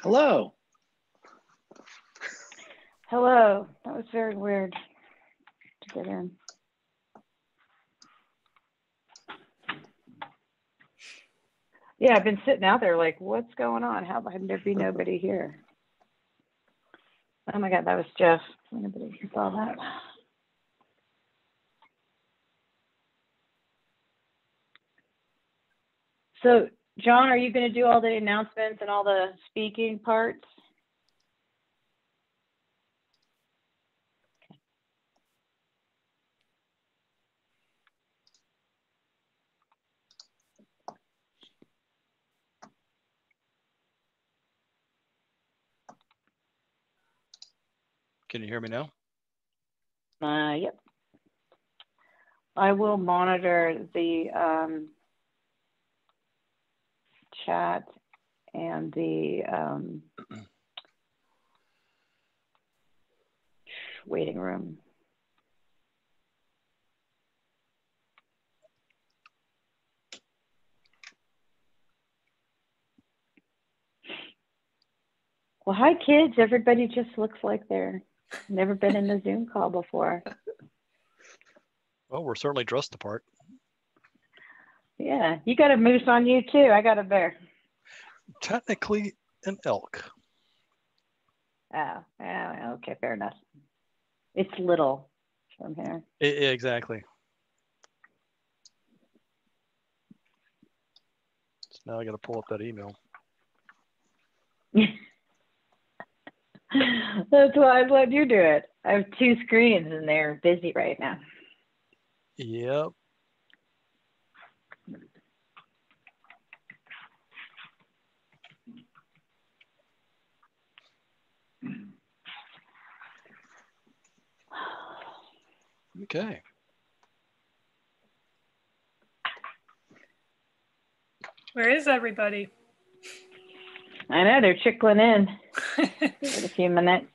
Hello. Hello. That was very weird to get in. Yeah, I've been sitting out there like, what's going on? How can there be nobody here? Oh my God, that was Jeff. Nobody saw that. So, John, are you going to do all the announcements and all the speaking parts? Can you hear me now? Yep. I will monitor the chat and the waiting room. Well, hi, kids. Everybody just looks like they're never been in a Zoom call before. Well, we're certainly dressed the part. Yeah, you got a moose on you too. I got a bear. Technically an elk. Oh, okay, fair enough. It's little from here. Exactly. So now I got to pull up that email. That's why I'm letting you do it. I have two screens and they're busy right now. Yep. Okay. Where is everybody? I know, they're trickling in. Give it a few minutes.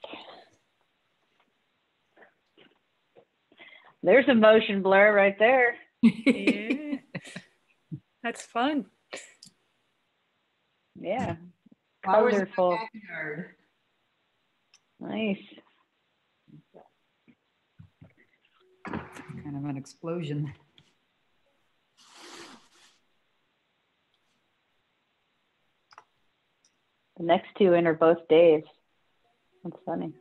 There's a motion blur right there. Yeah. That's fun. Yeah. Flowers in Colorful. my backyard. Nice. Kind of an explosion. The next two in are both days. That's funny.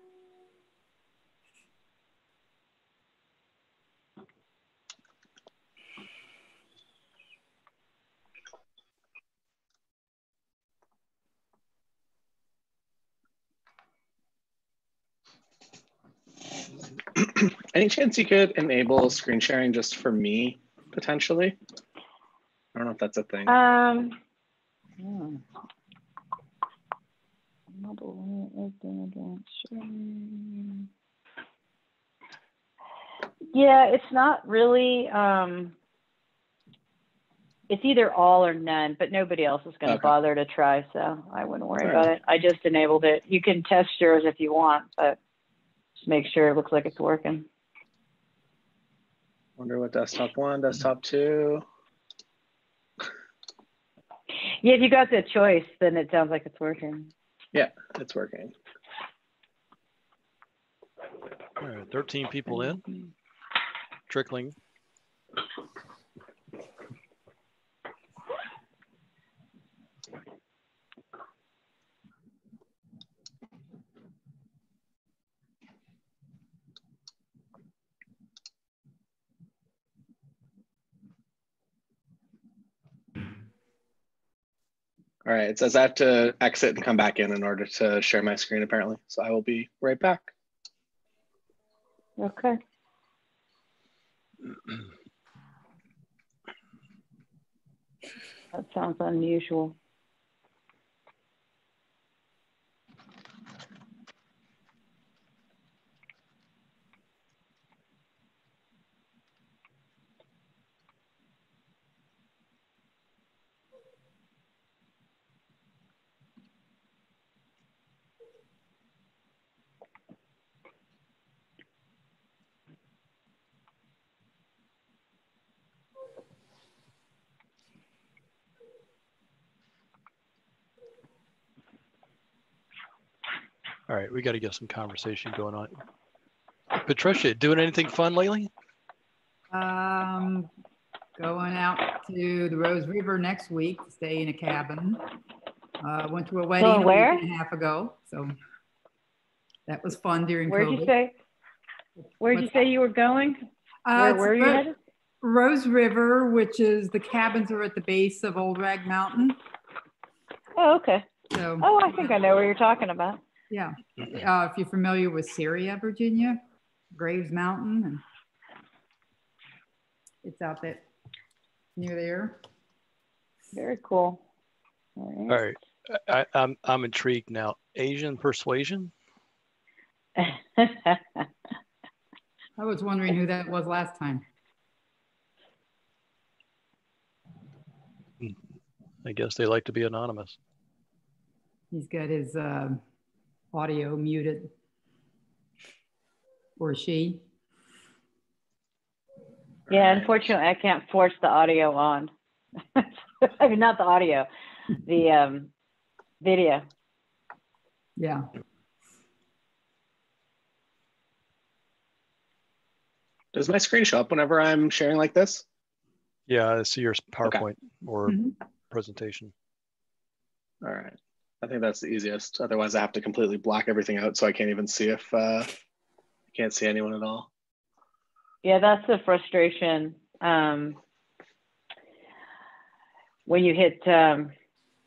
Any chance you could enable screen sharing just for me, potentially? I don't know if that's a thing. Yeah, it's not really, it's either all or none, but nobody else is going to bother to try, so I wouldn't worry about it. I just enabled it. You can test yours if you want, but just make sure it looks like it's working. Wonder what desktop 1, desktop 2. Yeah, if you got the choice, then it sounds like it's working. Yeah, it's working. All right, 13 people in, trickling. All right, it says I have to exit and come back in order to share my screen, apparently. So I will be right back. Okay. That sounds unusual. All right, we got to get some conversation going on. Patricia, doing anything fun lately? Going out to the Rose River next week to stay in a cabin. Went to a wedding a week where? and a half ago, so that was fun during Where'd COVID. you say? Where'd you say you were going? Where It's are you headed? Rose River, which is the cabins are at the base of Old Rag Mountain. Oh, okay. So, Oh, I think I know where you're talking about. yeah. If you're familiar with Syria, Virginia, Graves Mountain, and it's out there near there. Very cool. All right, I'm intrigued now. Asian persuasion? I was wondering who that was last time. I guess they like to be anonymous. He's got his audio muted. Or she. Yeah, unfortunately, I can't force the audio on. I mean, not the audio, the video. Yeah. Does my screen show up whenever I'm sharing like this? Yeah, I see your PowerPoint or Mhm. presentation. All right. I think that's the easiest. Otherwise, I have to completely block everything out, so I can't even see if I can't see anyone at all. Yeah, that's the frustration. When you hit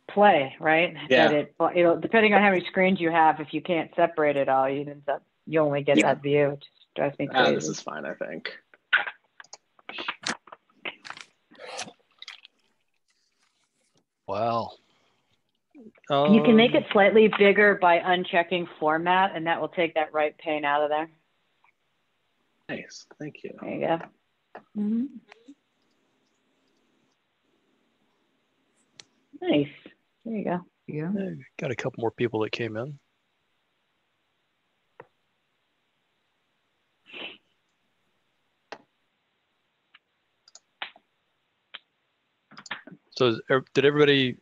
play, right? Yeah. That depending on how many screens you have, if you can't separate it all, you only get that view. It just drives me crazy. This is fine, I think. Wow. You can make it slightly bigger by unchecking format, and that will take that right pane out of there. Nice, thank you. There you go. Mm-hmm. Nice. There you go. Yeah. Got a couple more people that came in. So did everybody,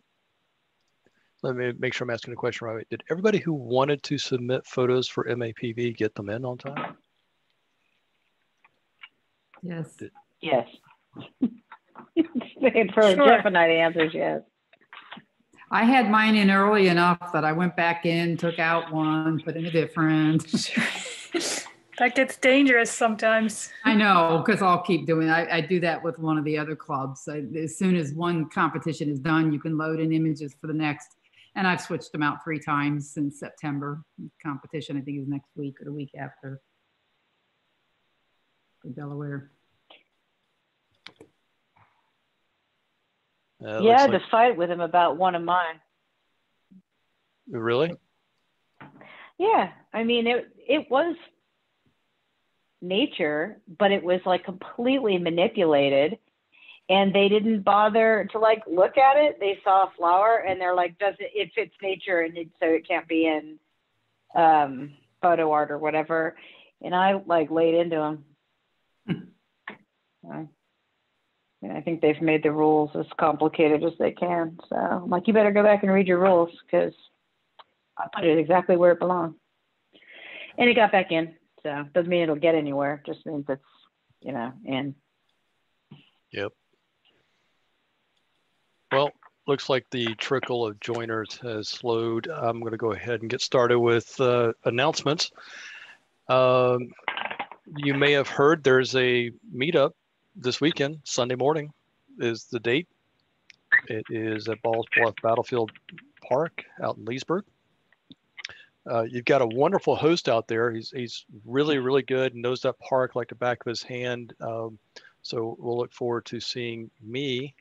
let me make sure I'm asking the question right. Did everybody who wanted to submit photos for MAPV get them in on time? Yes. Yes. For Sure. Jeff and I, the answer is yes. I had mine in early enough that I went back in, took out one, put in a different. That gets dangerous sometimes. I know, because I'll keep doing it. I do that with one of the other clubs. As soon as one competition is done, you can load in images for the next. And I've switched them out 3 times since September. Competition, I think, is next week or the week after for Delaware. Yeah, I had to fight with him about one of mine. Really? Yeah, I mean, it was nature, but it was like completely manipulated, and they didn't bother to like look at it. They saw a flower and they're like, it fits nature, and so it can't be in photo art or whatever. And I like laid into them. I think they've made the rules as complicated as they can. So I'm like, you better go back and read your rules, because I put it exactly where it belongs. And it got back in. So doesn't mean it'll get anywhere. Just means it's, in. Yep. Well, looks like the trickle of joiners has slowed. I'm going to go ahead and get started with announcements. You may have heard there's a meetup this weekend. Sunday morning is the date. It is at Balls Bluff Battlefield Park out in Leesburg. You've got a wonderful host out there. He's really, really good, knows that park like the back of his hand. So we'll look forward to seeing me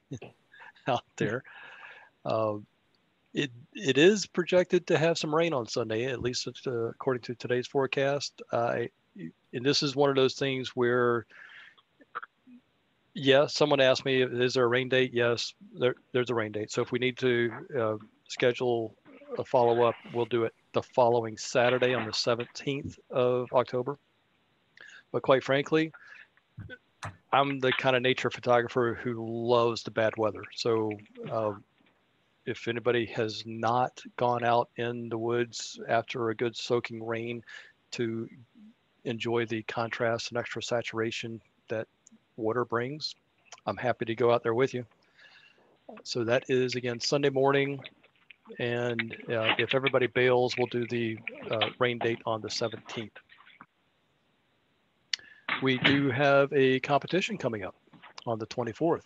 out there. It is projected to have some rain on Sunday, at least according to today's forecast. And this is one of those things where, someone asked me, is there a rain date? Yes, there's a rain date. So if we need to schedule a follow-up, we'll do it the following Saturday on the 17th of October. But quite frankly, I'm the kind of nature photographer who loves the bad weather. So if anybody has not gone out in the woods after a good soaking rain to enjoy the contrast and extra saturation that water brings, I'm happy to go out there with you. So that is, again, Sunday morning. And if everybody bails, we'll do the rain date on the 17th. We do have a competition coming up on the 24th.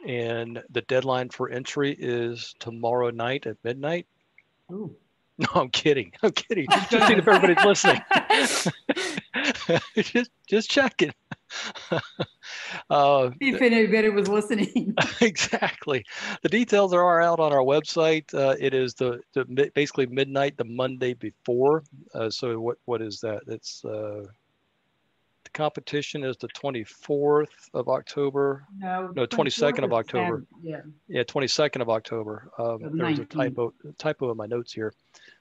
And the deadline for entry is tomorrow night at midnight. Ooh. No, I'm kidding. I'm kidding. Just seeing if everybody's listening. just checking. If anybody was listening. Exactly. The details are out on our website. It is the basically midnight the Monday before. So what is that? It's the competition is the 24th of October. No, 22nd of October. Yeah. Yeah, 22nd of October. There was a typo in my notes here.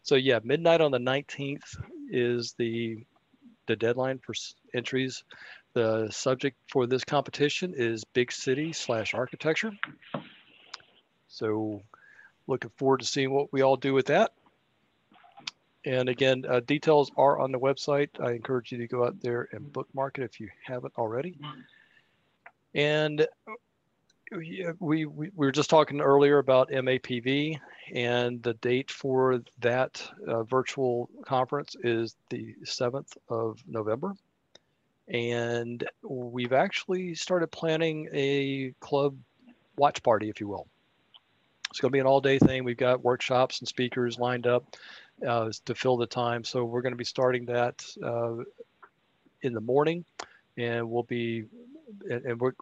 So yeah, midnight on the 19th is the deadline for entries. The subject for this competition is big city / architecture. So looking forward to seeing what we all do with that. And again, details are on the website. I encourage you to go out there and bookmark it if you haven't already. And we were just talking earlier about MAPV, and the date for that virtual conference is the 7th of November. And we've actually started planning a club watch party, if you will. It's going to be an all-day thing. We've got workshops and speakers lined up to fill the time. So we're going to be starting that in the morning, and we'll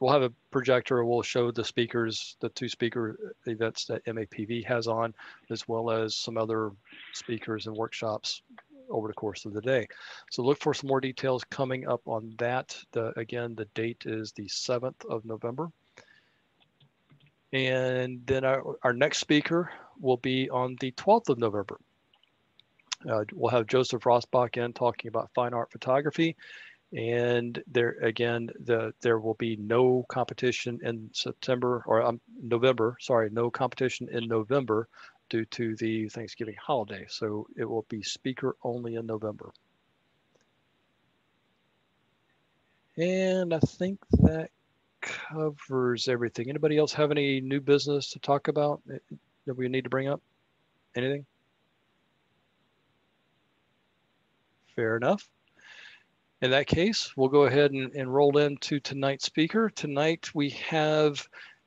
have a projector. We'll show the speakers, the 2 speaker events that MAPV has on, as well as some other speakers and workshops over the course of the day. So look for some more details coming up on that. Again, the date is the 7th of November. And then our next speaker will be on the 12th of November. We'll have Joseph Rosbach in talking about fine art photography. And there again, there will be no competition in November. Sorry, no competition in November due to the Thanksgiving holiday. So it will be speaker only in November. And I think that covers everything. Anybody else have any new business to talk about that we need to bring up? Anything? Fair enough. In that case, we'll go ahead and roll into tonight's speaker. Tonight we have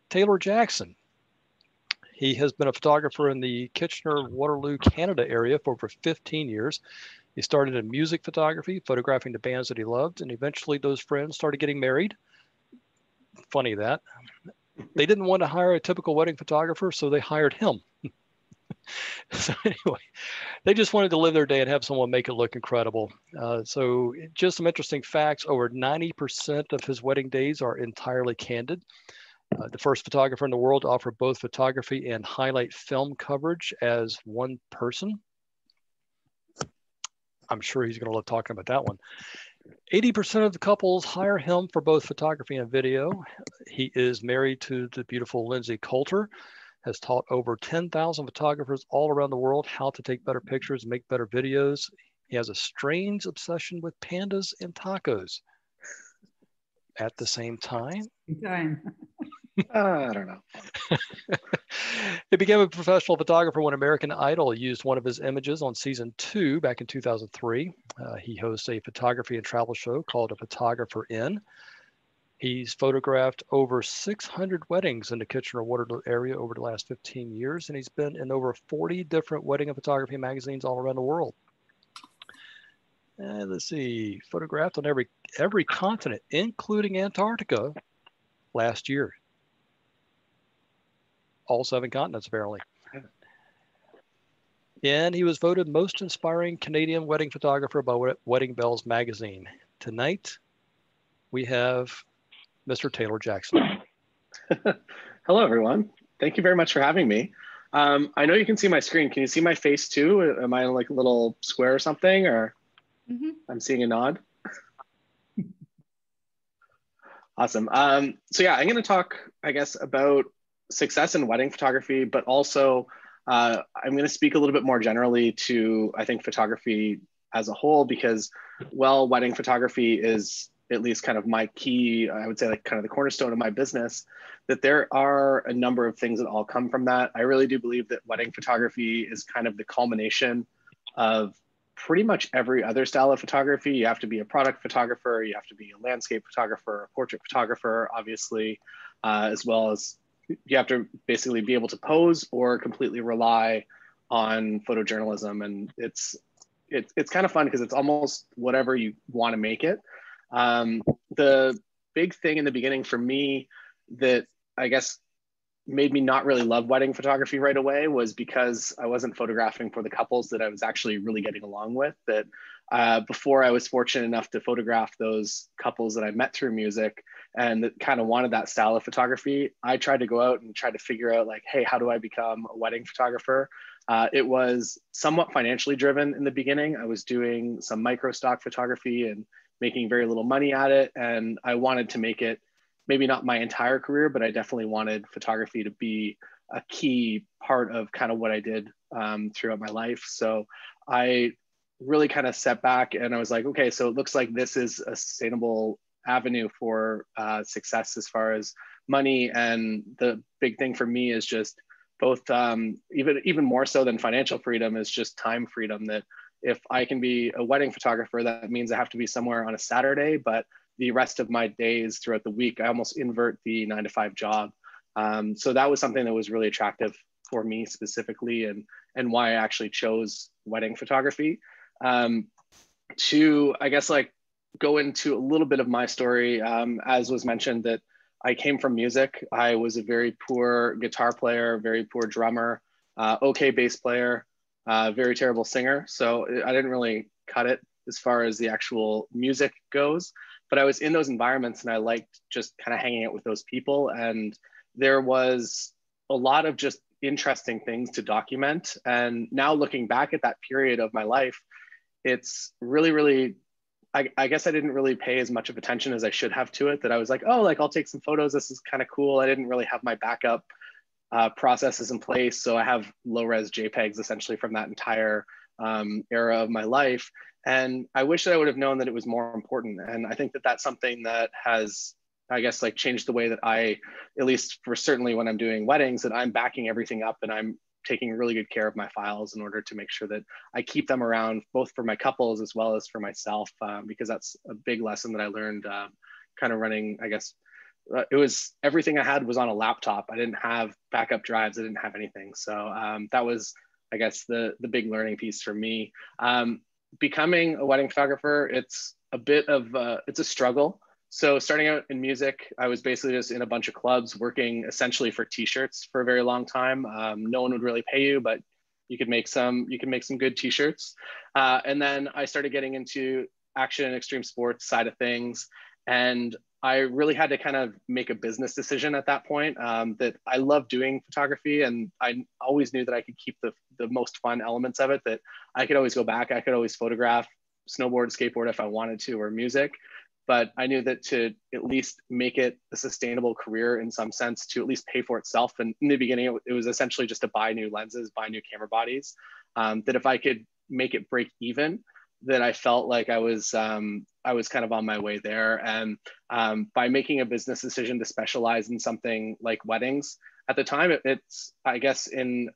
Taylor Jackson. He has been a photographer in the Kitchener-Waterloo, Canada area for over 15 years. He started in music photography, photographing the bands that he loved, and eventually those friends started getting married. Funny that. They didn't want to hire a typical wedding photographer, so they hired him. So anyway, they just wanted to live their day and have someone make it look incredible. So just some interesting facts. Over 90% of his wedding days are entirely candid. The first photographer in the world to offer both photography and highlight film coverage as one person. I'm sure he's going to love talking about that one. 80% of the couples hire him for both photography and video. He is married to the beautiful Lindsay Coulter, has taught over 10,000 photographers all around the world how to take better pictures and make better videos. He has a strange obsession with pandas and tacos. At the same time, I don't know. He became a professional photographer when American Idol used one of his images on season 2 back in 2003. He hosts a photography and travel show called A Photographer In. He's photographed over 600 weddings in the Kitchener-Waterloo area over the last 15 years, and he's been in over 40 different wedding and photography magazines all around the world. And let's see, photographed on every continent, including Antarctica, last year. All 7 continents, apparently. And he was voted most inspiring Canadian wedding photographer by Wedding Bells magazine. Tonight, we have Mr. Taylor Jackson. Hello, everyone. Thank you very much for having me. I know you can see my screen. Can you see my face too? Am I like a little square or something? Or I'm seeing a nod. Awesome. So yeah, I'm going to talk, I guess, about success in wedding photography, but also I'm going to speak a little bit more generally to, I think, photography as a whole, because, well, wedding photography is at least kind of my key, I would say, like kind of the cornerstone of my business, that there are a number of things that all come from that. I really do believe that wedding photography is kind of the culmination of pretty much every other style of photography. You have to be a product photographer, you have to be a landscape photographer, a portrait photographer, obviously, as well as you have to basically be able to pose or completely rely on photojournalism. And it's kind of fun because it's almost whatever you want to make it. The big thing in the beginning for me that I guess made me not really love wedding photography right away was because I wasn't photographing for the couples that I was actually really getting along with. That before I was fortunate enough to photograph those couples that I met through music and that kind of wanted that style of photography, I tried to go out and try to figure out like, hey, how do I become a wedding photographer? It was somewhat financially driven in the beginning. I was doing some micro stock photography and making very little money at it. And I wanted to make it maybe not my entire career, but I definitely wanted photography to be a key part of kind of what I did throughout my life. So I really kind of set back and I was like, okay, so it looks like this is a sustainable avenue for success as far as money. And the big thing for me is just both, even more so than financial freedom, is just time freedom. That if I can be a wedding photographer, that means I have to be somewhere on a Saturday, but the rest of my days throughout the week, I almost invert the 9-to-5 job. So that was something that was really attractive for me specifically, and why I actually chose wedding photography. To, I guess, like go into a little bit of my story, as was mentioned, that I came from music. I was a very poor guitar player, very poor drummer, okay bass player, very terrible singer. So I didn't really cut it as far as the actual music goes. But I was in those environments and I liked just kind of hanging out with those people. And there was a lot of just interesting things to document. And now looking back at that period of my life, it's really, really, I guess I didn't really pay as much of attention as I should have to it. That I was like, oh, like I'll take some photos. This is kind of cool. I didn't really have my backup processes in place. So I have low res JPEGs essentially from that entire era of my life. And I wish that I would have known that it was more important. And I think that that's something that has, I guess, like changed the way that I, at least for certainly when I'm doing weddings, that I'm backing everything up and I'm taking really good care of my files in order to make sure that I keep them around both for my couples as well as for myself, because that's a big lesson that I learned kind of running, I guess, it was everything I had was on a laptop. I didn't have backup drives. I didn't have anything. So that was, I guess, the big learning piece for me. Becoming a wedding photographer, it's a bit of it's a struggle. So starting out in music, I was basically just in a bunch of clubs working essentially for t-shirts for a very long time. No one would really pay you, but you could make some good t-shirts. And then I started getting into action and extreme sports side of things. And I really had to kind of make a business decision at that point, that I love doing photography and I always knew that I could keep the most fun elements of it, that I could always go back, I could always photograph snowboard, skateboard if I wanted to, or music. But I knew that to at least make it a sustainable career in some sense, to at least pay for itself. And in the beginning, it was essentially just to buy new lenses, buy new camera bodies, that if I could make it break even, that I felt like I was kind of on my way there. And by making a business decision to specialize in something like weddings, at the time, it's, I guess, in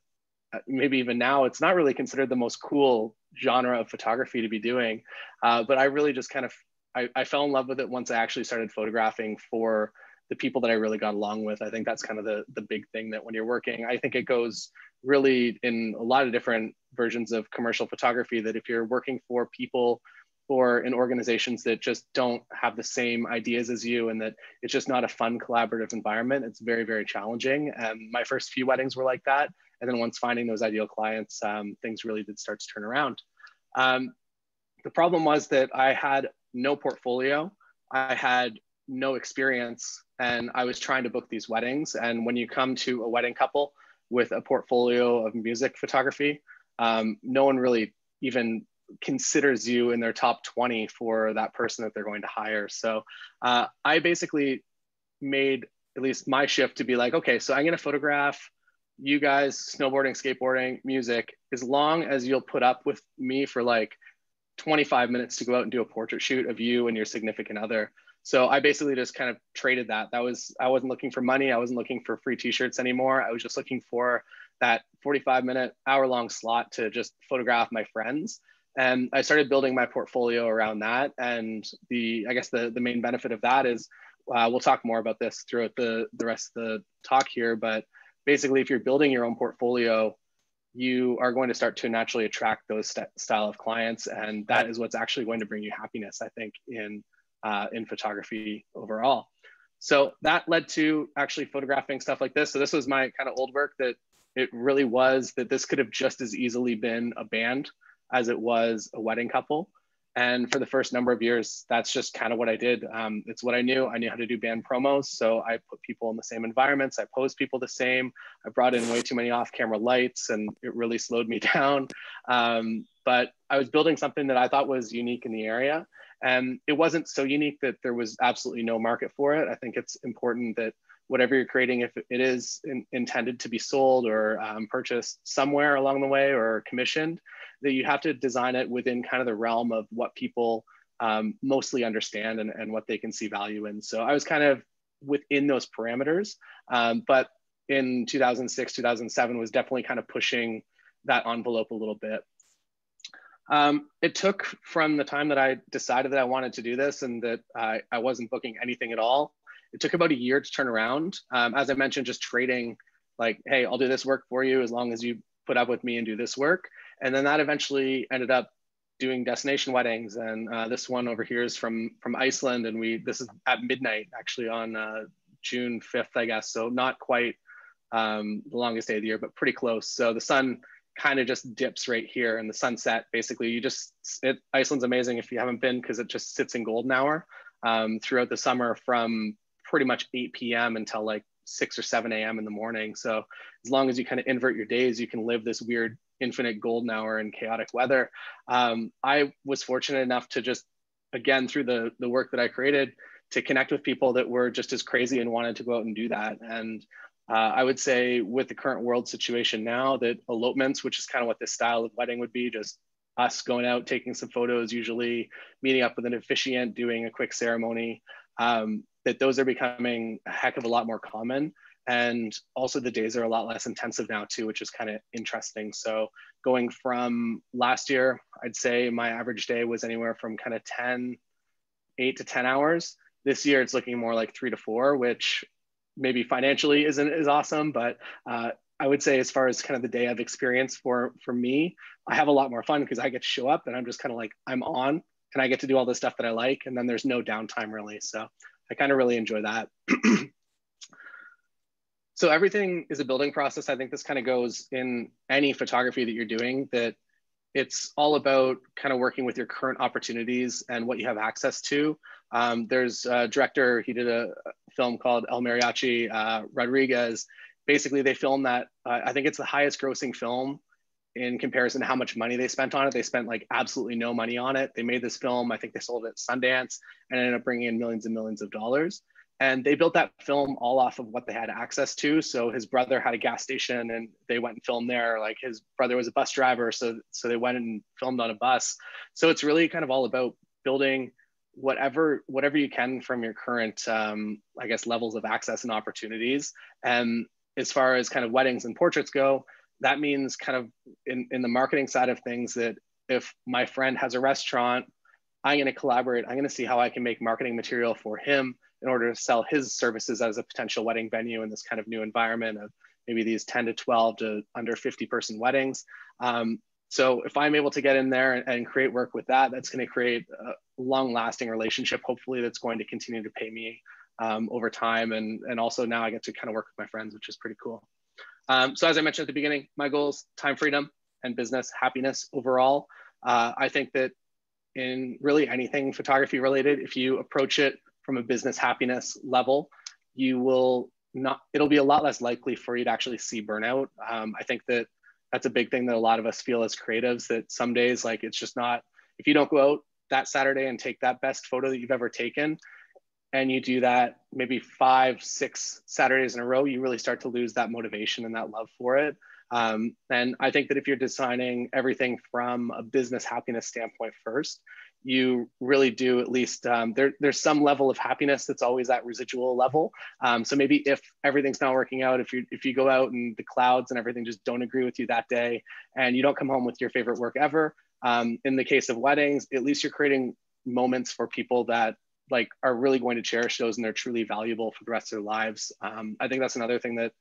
maybe even now, it's not really considered the most cool genre of photography to be doing. But I really just kind of, I fell in love with it once I actually started photographing for the people that I really got along with. I think that's kind of the big thing, that when you're working, I think it goes really in a lot of different versions of commercial photography, that if you're working for people or in organizations that just don't have the same ideas as you, and that it's just not a fun collaborative environment, it's very, very challenging. And my first few weddings were like that. And then once finding those ideal clients, things really did start to turn around. The problem was that I had no portfolio, I had no experience, and I was trying to book these weddings. And when you come to a wedding couple with a portfolio of music photography, no one really even considers you in their top 20 for that person that they're going to hire. So I basically made at least my shift to be like, okay, so I'm going to photograph you guys snowboarding, skateboarding, music, as long as you'll put up with me for like 25 minutes to go out and do a portrait shoot of you and your significant other. So I basically just kind of traded that. I wasn't looking for money. I wasn't looking for free t-shirts anymore. I was just looking for that 45-minute, hour-long slot to just photograph my friends. And I started building my portfolio around that. And I guess the main benefit of that is, we'll talk more about this throughout the rest of the talk here, but basically if you're building your own portfolio, you are going to start to naturally attract those style of clients. And that is what's actually going to bring you happiness, I think, in photography overall. So that led to actually photographing stuff like this. So this was my kind of old work, that it really was that this could have just as easily been a band as it was a wedding couple. And for the first number of years, that's just kind of what I did. It's what I knew. I knew how to do band promos. So I put people in the same environments. I posed people the same. I brought in way too many off-camera lights, and it really slowed me down. But I was building something that I thought was unique in the area. And it wasn't so unique that there was absolutely no market for it. I think it's important that whatever you're creating, if it is intended to be sold or purchased somewhere along the way or commissioned, that you have to design it within kind of the realm of what people mostly understand and what they can see value in. So I was kind of within those parameters, but in 2006, 2007 was definitely kind of pushing that envelope a little bit. It took from the time that I decided that I wanted to do this and that I wasn't booking anything at all, it took about a year to turn around. As I mentioned, just trading like, hey, I'll do this work for you as long as you put up with me and do this work. And then that eventually ended up doing destination weddings. And this one over here is from Iceland. And this is at midnight actually on June 5th, I guess. So not quite the longest day of the year, but pretty close. So the sun kind of just dips right here and the sunset, basically Iceland's amazing if you haven't been, because it just sits in golden hour throughout the summer from pretty much 8 p.m. until like 6 or 7 a.m. in the morning. So as long as you kind of invert your days, you can live this weird infinite golden hour in chaotic weather. I was fortunate enough to just, again, through the work that I created, to connect with people that were just as crazy and wanted to go out and do that. And I would say with the current world situation now, that elopements, which is kind of what this style of wedding would be, just us going out, taking some photos, usually meeting up with an officiant, doing a quick ceremony, that those are becoming a heck of a lot more common. And also the days are a lot less intensive now too, which is kind of interesting. So going from last year, I'd say my average day was anywhere from kind of 8 to 10 hours. This year, it's looking more like 3 to 4, which maybe financially isn't as awesome, but I would say as far as kind of the day of experience for me, I have a lot more fun because I get to show up and I'm just kind of like, I'm on and I get to do all the stuff that I like. And then there's no downtime really. So I kind of really enjoy that. So everything is a building process. I think this kind of goes in any photography that you're doing, that it's all about kind of working with your current opportunities and what you have access to. There's a director, he did a film called El Mariachi Rodriguez. Basically, they filmed that, I think it's the highest grossing film in comparison to how much money they spent on it. They spent like absolutely no money on it. They made this film, I think they sold it at Sundance and ended up bringing in millions and millions of dollars. And they built that film all off of what they had access to. So his brother had a gas station and they went and filmed there. Like his brother was a bus driver. So they went and filmed on a bus. So it's really kind of all about building whatever you can from your current, I guess, levels of access and opportunities. And as far as kind of weddings and portraits go, that means kind of in the marketing side of things, that if my friend has a restaurant, I'm going to collaborate. I'm going to see how I can make marketing material for him in order to sell his services as a potential wedding venue in this kind of new environment of maybe these 10 to 12 to under 50 person weddings. So if I'm able to get in there and create work with that, that's going to create a long lasting relationship, hopefully that's going to continue to pay me over time. And also now I get to kind of work with my friends, which is pretty cool. So as I mentioned at the beginning, my goals, time freedom and business happiness overall. I think that in really anything photography related, if you approach it from a business happiness level, it'll be a lot less likely for you to actually see burnout. I think that that's a big thing that a lot of us feel as creatives, that some days, like, it's just not, if you don't go out that Saturday and take that best photo that you've ever taken, and you do that maybe 5, 6 Saturdays in a row, you really start to lose that motivation and that love for it. And I think that if you're designing everything from a business happiness standpoint first, you really do at least, there's some level of happiness that's always that residual level. So maybe if everything's not working out, if you go out and the clouds and everything just don't agree with you that day, and you don't come home with your favorite work ever, in the case of weddings, at least you're creating moments for people that like are really going to cherish those, and they're truly valuable for the rest of their lives. I think that's another thing that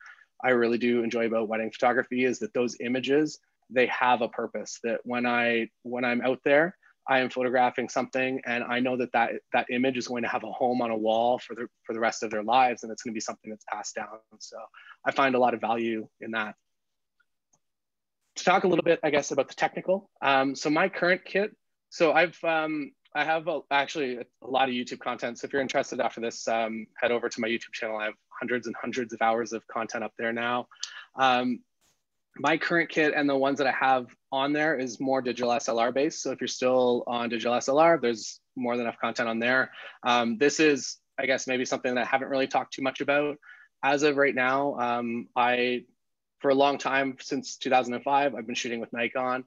I really do enjoy about wedding photography, is that those images, they have a purpose. That when I'm out there, I am photographing something, and I know that that image is going to have a home on a wall for the rest of their lives, and it's going to be something that's passed down. So I find a lot of value in that. To talk a little bit, I guess, about the technical. So my current kit. So I have actually a lot of YouTube content. So if you're interested after this, head over to my YouTube channel. I have hundreds and hundreds of hours of content up there now. My current kit and the ones that I have on there is more digital SLR based. So if you're still on digital SLR, there's more than enough content on there. This is, I guess, maybe something that I haven't really talked too much about. As of right now, for a long time, since 2005, I've been shooting with Nikon.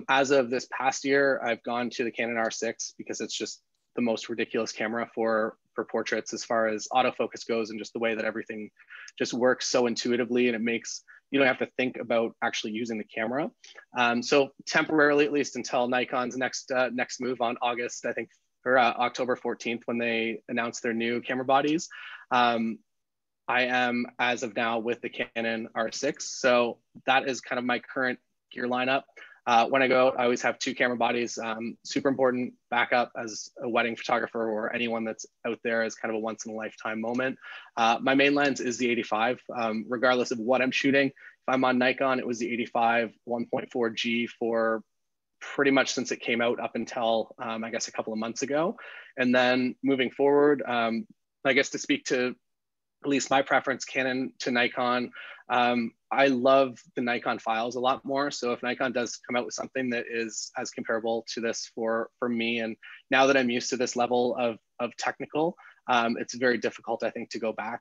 As of this past year, I've gone to the Canon R6 because it's just the most ridiculous camera for portraits as far as autofocus goes, and just the way that everything just works so intuitively, and it makes, you don't have to think about actually using the camera. So temporarily, at least until Nikon's next move on August, I think, or October 14th, when they announce their new camera bodies, I am, as of now, with the Canon R6. So that is kind of my current gear lineup. When I go, I always have 2 camera bodies. Super important backup as a wedding photographer, or anyone that's out there, as kind of a once in a lifetime moment. My main lens is the 85, regardless of what I'm shooting. If I'm on Nikon, it was the 85 1.4G for pretty much since it came out up until, I guess, a couple of months ago. And then moving forward, I guess to speak to at least my preference, Canon to Nikon. I love the Nikon files a lot more. So if Nikon does come out with something that is as comparable to this for me, and now that I'm used to this level of technical, it's very difficult, I think, to go back.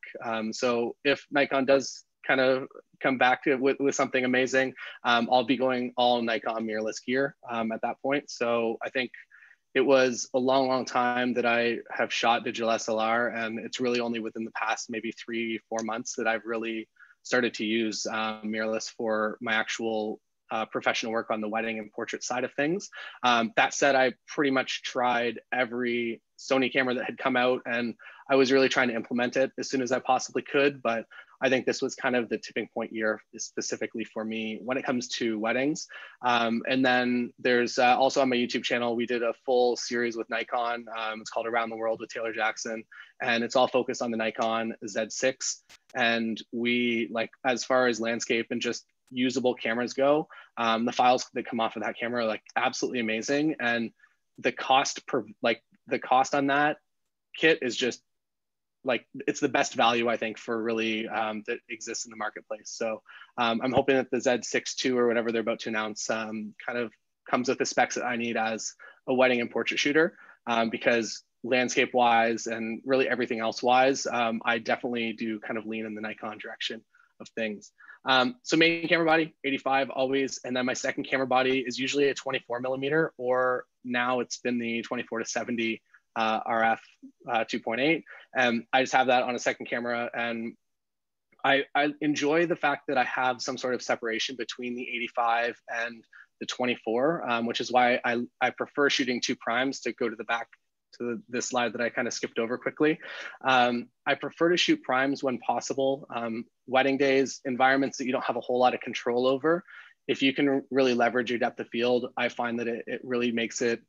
So if Nikon does kind of come back with something amazing, I'll be going all Nikon mirrorless gear at that point. So I think it was a long, long time that I have shot digital SLR, and it's really only within the past maybe 3-4 months that I've really started to use mirrorless for my actual professional work on the wedding and portrait side of things. That said, I pretty much tried every Sony camera that had come out, and I was really trying to implement it as soon as I possibly could. But I think this was kind of the tipping point year specifically for me when it comes to weddings. And then there's also on my YouTube channel, we did a full series with Nikon. It's called Around the World with Taylor Jackson, and it's all focused on the Nikon Z6. And we, like, as far as landscape and just usable cameras go, the files that come off of that camera are like absolutely amazing. And the cost on that kit is just like, it's the best value, I think, for really that exists in the marketplace. So I'm hoping that the Z6 II, or whatever they're about to announce, kind of comes with the specs that I need as a wedding and portrait shooter, because landscape wise and really everything else wise, I definitely do kind of lean in the Nikon direction of things. So main camera body, 85 always. And then my second camera body is usually a 24mm, or now it's been the 24-70 RF 2.8. And I just have that on a second camera. And I enjoy the fact that I have some sort of separation between the 85 and the 24, which is why I prefer shooting 2 primes. To go to the back to this slide that I kind of skipped over quickly. I prefer to shoot primes when possible. Wedding days, environments that you don't have a whole lot of control over, if you can really leverage your depth of field, I find that it really makes it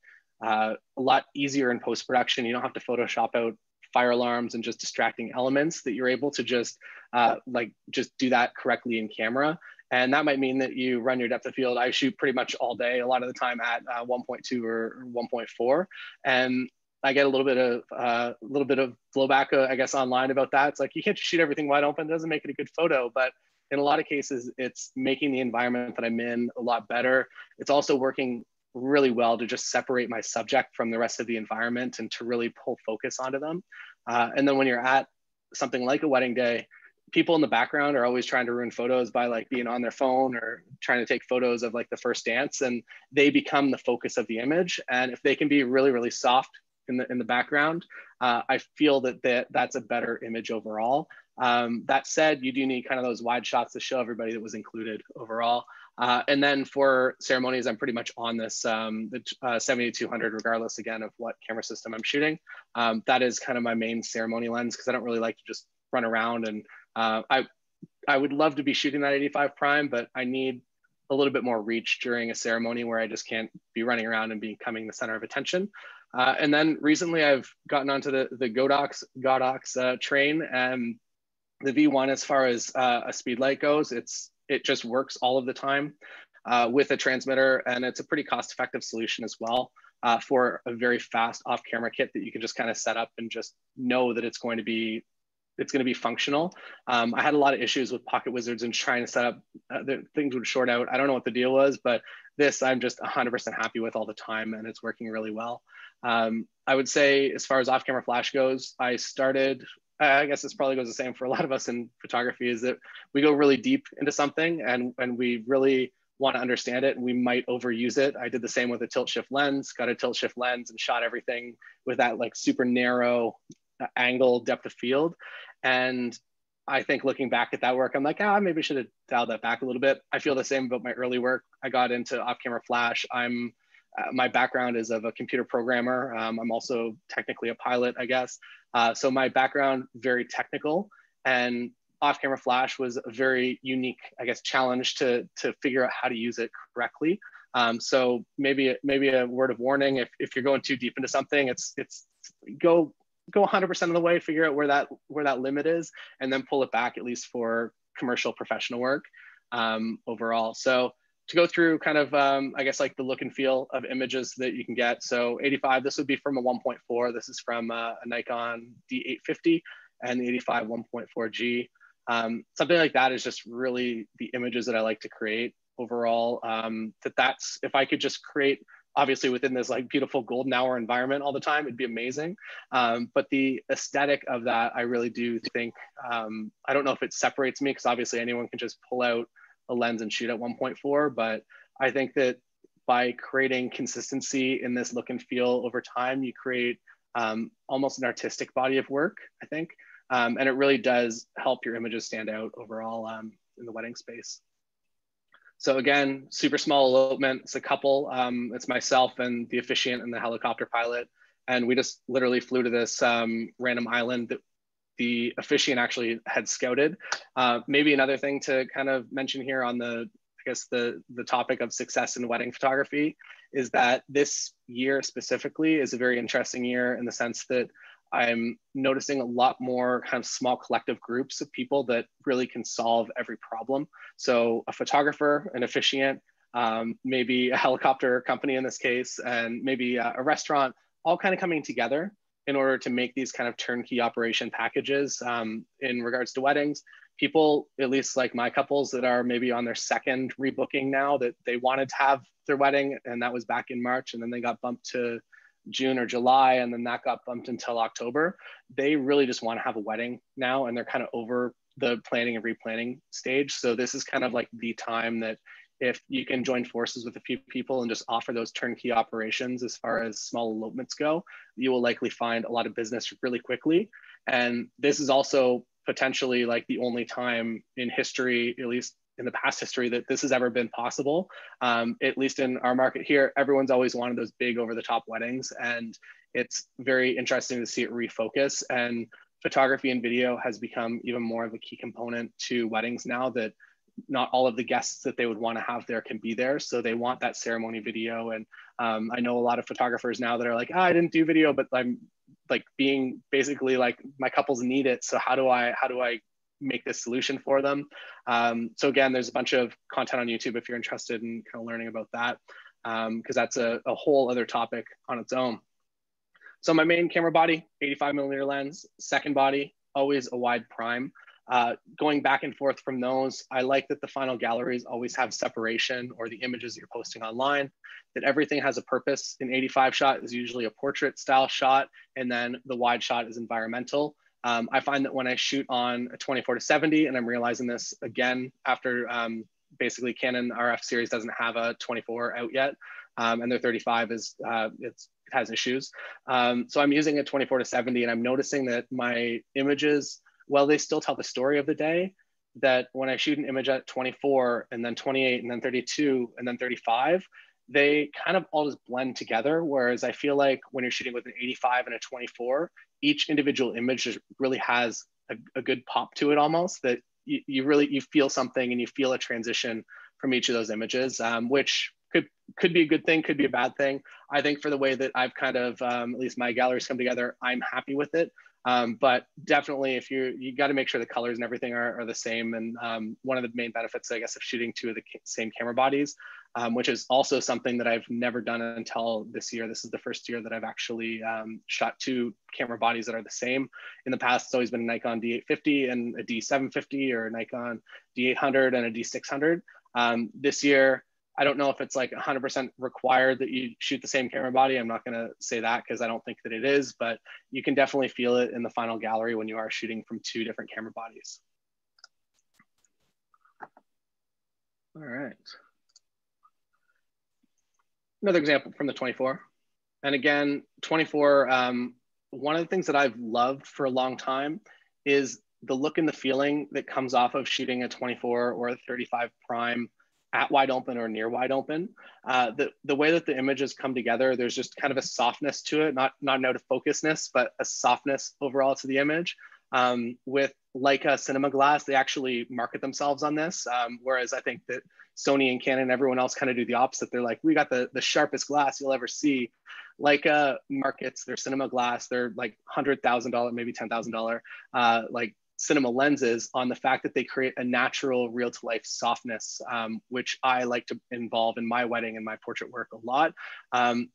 a lot easier in post-production. You don't have to Photoshop out fire alarms and just distracting elements, that you're able to just just do that correctly in camera. And that might mean that you run your depth of field. I shoot pretty much all day, a lot of the time at 1.2 or 1.4. And I get a little bit of blowback, I guess, online about that. It's like, you can't just shoot everything wide open. It doesn't make it a good photo. But in a lot of cases, it's making the environment that I'm in a lot better. It's also working really well to just separate my subject from the rest of the environment and to really pull focus onto them. And then when you're at something like a wedding day, people in the background are always trying to ruin photos by like being on their phone or trying to take photos of like the first dance, and they become the focus of the image. And if they can be really, really soft in the background, I feel that that's a better image overall. That said, you do need kind of those wide shots to show everybody that was included overall. And then for ceremonies, I'm pretty much on this, the 70-200, regardless again of what camera system I'm shooting. That is kind of my main ceremony lens, because I don't really like to just run around. And I would love to be shooting that 85 prime, but I need a little bit more reach during a ceremony where I just can't be running around and becoming the center of attention. And then recently I've gotten onto the Godox train, and the V1, as far as a speed light goes, it just works all of the time with a transmitter, and it's a pretty cost-effective solution as well for a very fast off-camera kit that you can just kind of set up and just know that it's going to be functional. I had a lot of issues with Pocket Wizards and trying to set up, things would short out. I don't know what the deal was, but this I'm just 100% happy with all the time, and it's working really well. I would say as far as off-camera flash goes, I started, I guess this probably goes the same for a lot of us in photography, is that we go really deep into something and we really want to understand it, and we might overuse it. I did the same with a tilt shift lens, got a tilt shift lens and shot everything with that like super narrow angle depth of field. And I think looking back at that work, I'm like, maybe I should have dialed that back a little bit. I feel the same about my early work. I got into off-camera flash. My background is of a computer programmer. I'm also technically a pilot, I guess. So my background, very technical, and off-camera flash was a very unique, I guess, challenge to figure out how to use it correctly. So maybe a word of warning, if you're going too deep into something, it's go 100% of the way, figure out where that limit is, and then pull it back, at least for commercial professional work overall. So to go through kind of, I guess, like the look and feel of images that you can get. So 85, this would be from a 1.4. This is from a Nikon D850 and the 85 1.4G. Something like that is just really the images that I like to create overall. That's, if I could just create, obviously within this like beautiful golden hour environment all the time, it'd be amazing. But the aesthetic of that, I really do think, I don't know if it separates me, because obviously anyone can just pull out a lens and shoot at 1.4, but I think that by creating consistency in this look and feel over time, you create almost an artistic body of work, I think. And it really does help your images stand out overall in the wedding space. So again, super small elopement. It's a couple. It's myself and the officiant and the helicopter pilot. And we just literally flew to this random island that the officiant actually had scouted. Maybe another thing to kind of mention here on the topic of success in wedding photography is that this year specifically is a very interesting year in the sense that I'm noticing a lot more kind of small collective groups of people that really can solve every problem. So a photographer, an officiant, maybe a helicopter company in this case, and maybe a restaurant, all kind of coming together in order to make these kind of turnkey operation packages in regards to weddings. People, at least like my couples that are maybe on their second rebooking now, that they wanted to have their wedding, and that was back in March, and then they got bumped to June or July, and then that got bumped until October. They really just want to have a wedding now, and they're kind of over the planning and replanning stage. So this is kind of like the time that if you can join forces with a few people and just offer those turnkey operations as far as small elopements go, you will likely find a lot of business really quickly. And this is also potentially like the only time in history, at least in the past history, that this has ever been possible. At least in our market here, everyone's always wanted those big over the top weddings. And it's very interesting to see it refocus. And photography and video has become even more of a key component to weddings now, that not all of the guests that they would want to have there can be there. So they want that ceremony video. And I know a lot of photographers now that are like, I didn't do video, but I'm like being basically like, my couples need it. So how do I make this solution for them? So again, there's a bunch of content on YouTube if you're interested in kind of learning about that, because that's a whole other topic on its own. So my main camera body, 85mm lens, second body, always a wide prime. Going back and forth from those, I like that the final galleries always have separation, or the images that you're posting online, that everything has a purpose. An 85 shot is usually a portrait style shot, and then the wide shot is environmental. I find that when I shoot on a 24-70, and I'm realizing this again after basically Canon RF series doesn't have a 24 out yet, and their 35 is it has issues. So I'm using a 24-70, and I'm noticing that my images, well, they still tell the story of the day, that when I shoot an image at 24 and then 28 and then 32 and then 35, they kind of all just blend together. Whereas I feel like when you're shooting with an 85 and a 24, each individual image just really has a good pop to it, almost, that you feel something and you feel a transition from each of those images, which could be a good thing, could be a bad thing. I think for the way that I've kind of, at least my galleries come together, I'm happy with it. But definitely, if you got to make sure the colors and everything are the same. And one of the main benefits, I guess, of shooting two of the same camera bodies, which is also something that I've never done until this year. This is the first year that I've actually shot two camera bodies that are the same. In the past, it's always been a Nikon D850 and a D750, or a Nikon D800 and a D600. This year, I don't know if it's like 100% required that you shoot the same camera body. I'm not going to say that because I don't think that it is, but you can definitely feel it in the final gallery when you are shooting from two different camera bodies. All right. Another example from the 24. And again, 24, one of the things that I've loved for a long time is the look and the feeling that comes off of shooting a 24 or a 35 prime at wide open or near wide open. The way that the images come together, there's just kind of a softness to it, not an out of focusness, but a softness overall to the image. With Leica Cinema Glass, they actually market themselves on this, whereas I think that Sony and Canon and everyone else kind of do the opposite. They're like, we got the sharpest glass you'll ever see. Leica markets their Cinema Glass, they're like $100,000, maybe $10,000, like cinema lenses, on the fact that they create a natural real to life softness, which I like to involve in my wedding and my portrait work a lot.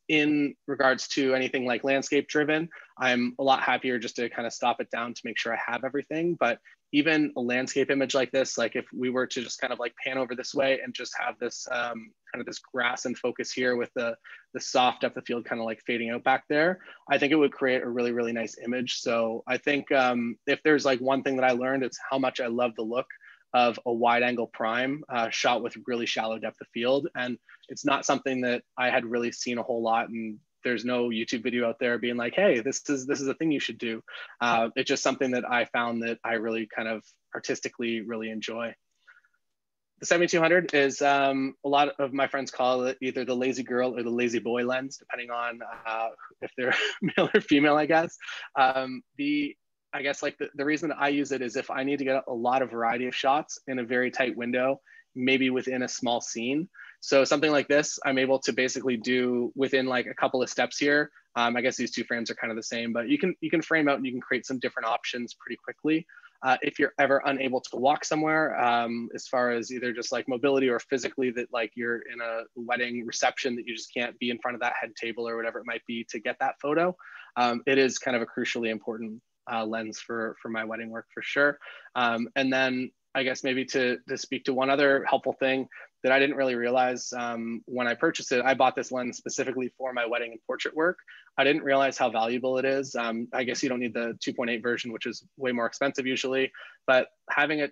In regards to anything like landscape driven, I'm a lot happier just to kind of stop it down to make sure I have everything. But even a landscape image like this, like if we were to just kind of like pan over this way and just have this kind of this grass in focus here with the soft depth of field kind of like fading out back there, I think it would create a really, really nice image. So I think if there's like one thing that I learned, it's how much I love the look of a wide angle prime shot with really shallow depth of field. And it's not something that I had really seen a whole lot, and there's no YouTube video out there being like, hey, this is a thing you should do. It's just something that I found that I really kind of artistically really enjoy. The 7200 is a lot of my friends call it either the lazy girl or the lazy boy lens, depending on if they're male or female, I guess. I guess like the reason that I use it is if I need to get a lot of variety of shots in a very tight window, maybe within a small scene. So something like this, I'm able to basically do within like a couple of steps here. I guess these two frames are kind of the same, but you can frame out and you can create some different options pretty quickly. If you're ever unable to walk somewhere, as far as either just like mobility or physically that like you're in a wedding reception that you just can't be in front of that head table or whatever it might be to get that photo, it is kind of a crucially important lens for my wedding work for sure. And then I guess maybe to speak to one other helpful thing that I didn't really realize when I purchased it. I bought this lens specifically for my wedding and portrait work. I didn't realize how valuable it is. I guess you don't need the 2.8 version, which is way more expensive usually, but having a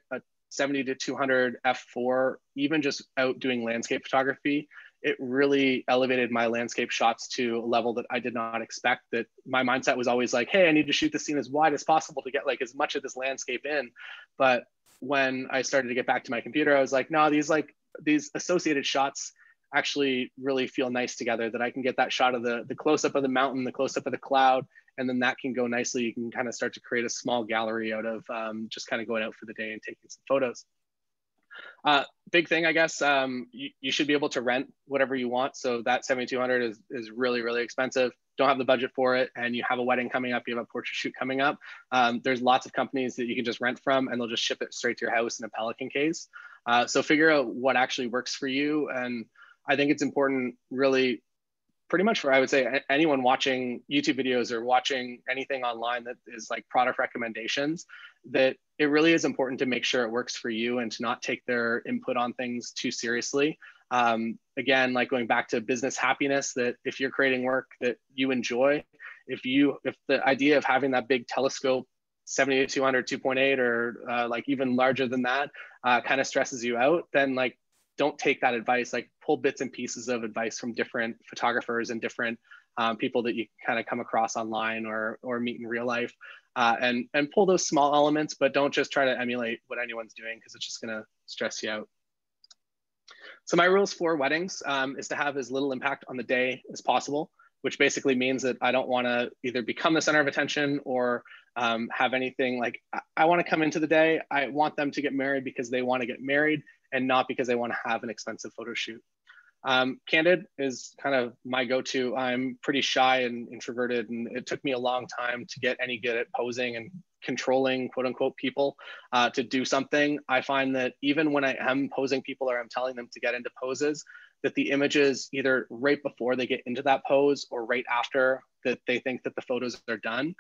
70-200 f4, even just out doing landscape photography, it really elevated my landscape shots to a level that I did not expect. That my mindset was always like, hey, I need to shoot the scene as wide as possible to get like as much of this landscape in. But when I started to get back to my computer, I was like, no, these associated shots actually really feel nice together, that I can get that shot of the close-up of the mountain, the close-up of the cloud, and then that can go nicely. You can kind of start to create a small gallery out of just kind of going out for the day and taking some photos. Big thing, I guess, you should be able to rent whatever you want. So that 7200 is really, really expensive. Don't have the budget for it, and you have a wedding coming up, you have a portrait shoot coming up. There's lots of companies that you can just rent from, and they'll just ship it straight to your house in a Pelican case. So figure out what actually works for you. And I think it's important, really pretty much for, I would say, anyone watching YouTube videos or watching anything online that is like product recommendations, that it really is important to make sure it works for you and to not take their input on things too seriously. Again, like going back to business happiness, that if you're creating work that you enjoy, if the idea of having that big telescope 70-200, 2.8, or like even larger than that kind of stresses you out, then like don't take that advice. Like pull bits and pieces of advice from different photographers and different people that you kind of come across online or meet in real life, and pull those small elements, but don't just try to emulate what anyone's doing, because it's just going to stress you out. So my rules for weddings is to have as little impact on the day as possible, which basically means that I don't want to either become the center of attention or have anything like, I want to come into the day, I want them to get married because they want to get married and not because they want to have an expensive photo shoot. Candid is kind of my go-to. I'm pretty shy and introverted, and it took me a long time to get any good at posing and controlling quote unquote people to do something. I find that even when I am posing people or I'm telling them to get into poses, that the images either right before they get into that pose or right after that they think that the photos are done,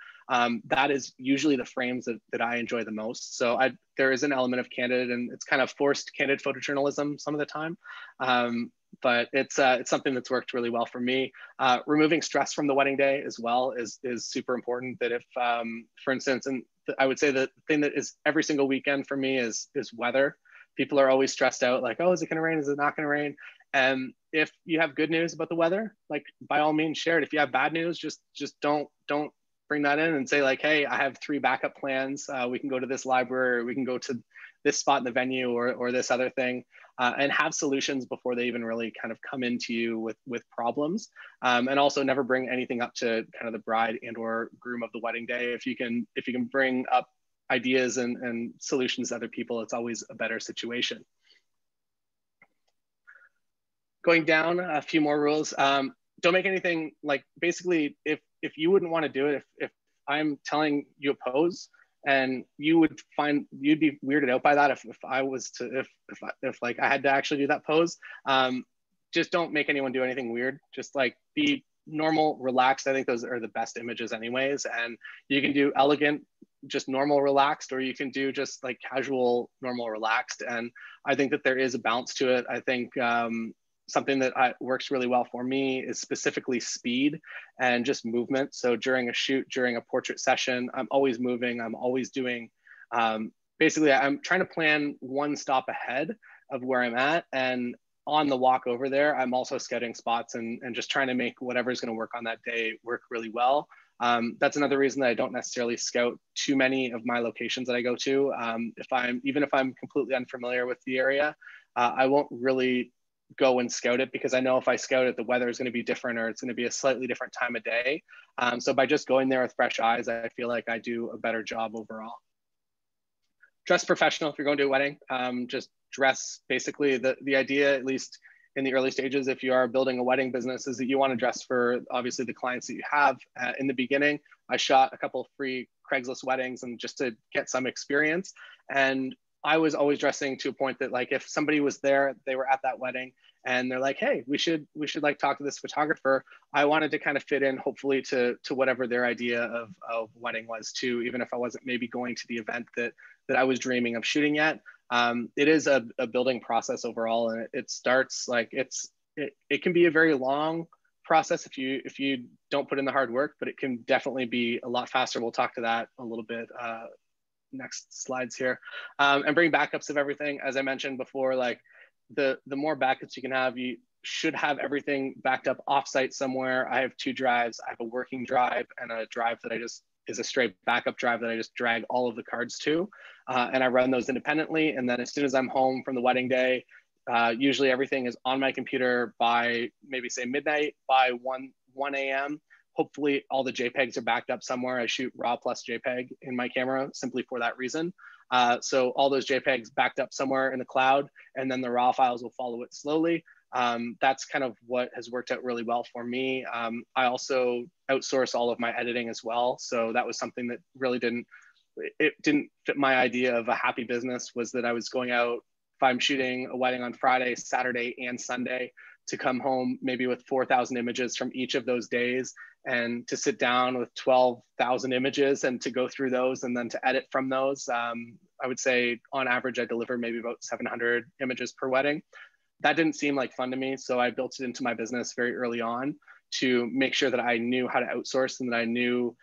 that is usually the frames that I enjoy the most. So there is an element of candid, and it's kind of forced candid photojournalism some of the time. But it's something that's worked really well for me. Removing stress from the wedding day as well is super important. That if, for instance, and I would say the thing that is every single weekend for me is weather. People are always stressed out, like, oh, is it going to rain? Is it not going to rain? And if you have good news about the weather, like by all means share it. If you have bad news, just don't bring that in and say like, hey, I have 3 backup plans. We can go to this library, or we can go to this spot in the venue, or this other thing, and have solutions before they even really kind of come into you with problems. And also never bring anything up to kind of the bride and or groom of the wedding day. If you can bring up ideas and solutions to other people, it's always a better situation. Going down a few more rules. Don't make anything like, basically, if you wouldn't want to do it, if I'm telling you a pose and you'd be weirded out by that, if I was to, if like I had to actually do that pose, just don't make anyone do anything weird. Just like be normal, relaxed. I think those are the best images anyways. And you can do elegant, just normal, relaxed, or you can do just like casual, normal, relaxed. And I think that there is a balance to it. I think something that works really well for me is specifically speed and just movement. So during a shoot, during a portrait session, I'm always moving. I'm always doing, basically, I'm trying to plan one stop ahead of where I'm at. And on the walk over there, I'm also scouting spots and just trying to make whatever's going to work on that day work really well. That's another reason that I don't necessarily scout too many of my locations that I go to. Even if I'm completely unfamiliar with the area, I won't really go and scout it, because I know if I scout it, the weather is going to be different, or it's going to be a slightly different time of day. So by just going there with fresh eyes, I feel like I do a better job overall. Dress professional if you're going to a wedding. Just dress, basically the idea, at least in the early stages, if you are building a wedding business, is that you want to dress for obviously the clients that you have. In the beginning, I shot a couple of free Craigslist weddings and just to get some experience. And I was always dressing to a point that, like, if somebody was there, they were at that wedding and they're like, hey, we should like talk to this photographer. I wanted to kind of fit in, hopefully, to whatever their idea of wedding was too, even if I wasn't maybe going to the event that I was dreaming of shooting yet. It is a building process overall, and it starts like it can be a very long process if you don't put in the hard work, but it can definitely be a lot faster. We'll talk to that a little bit next slides here. And bring backups of everything. As I mentioned before, like the more backups you can have, you should have everything backed up offsite somewhere. I have 2 drives. I have a working drive and a drive that is a straight backup drive that I just drag all of the cards to. And I run those independently. And then as soon as I'm home from the wedding day, usually everything is on my computer by maybe say midnight. By 1 a.m. Hopefully all the JPEGs are backed up somewhere. I shoot RAW plus JPEG in my camera simply for that reason. So all those JPEGs backed up somewhere in the cloud, and then the RAW files will follow it slowly. That's kind of what has worked out really well for me. I also outsource all of my editing as well. So that was something that really didn't fit my idea of a happy business, was that I was going out, if I'm shooting a wedding on Friday, Saturday, and Sunday, to come home maybe with 4,000 images from each of those days, and to sit down with 12,000 images and to go through those and then to edit from those. I would say on average, I deliver maybe about 700 images per wedding. That didn't seem like fun to me. So I built it into my business very early on to make sure that I knew how to outsource and that I knew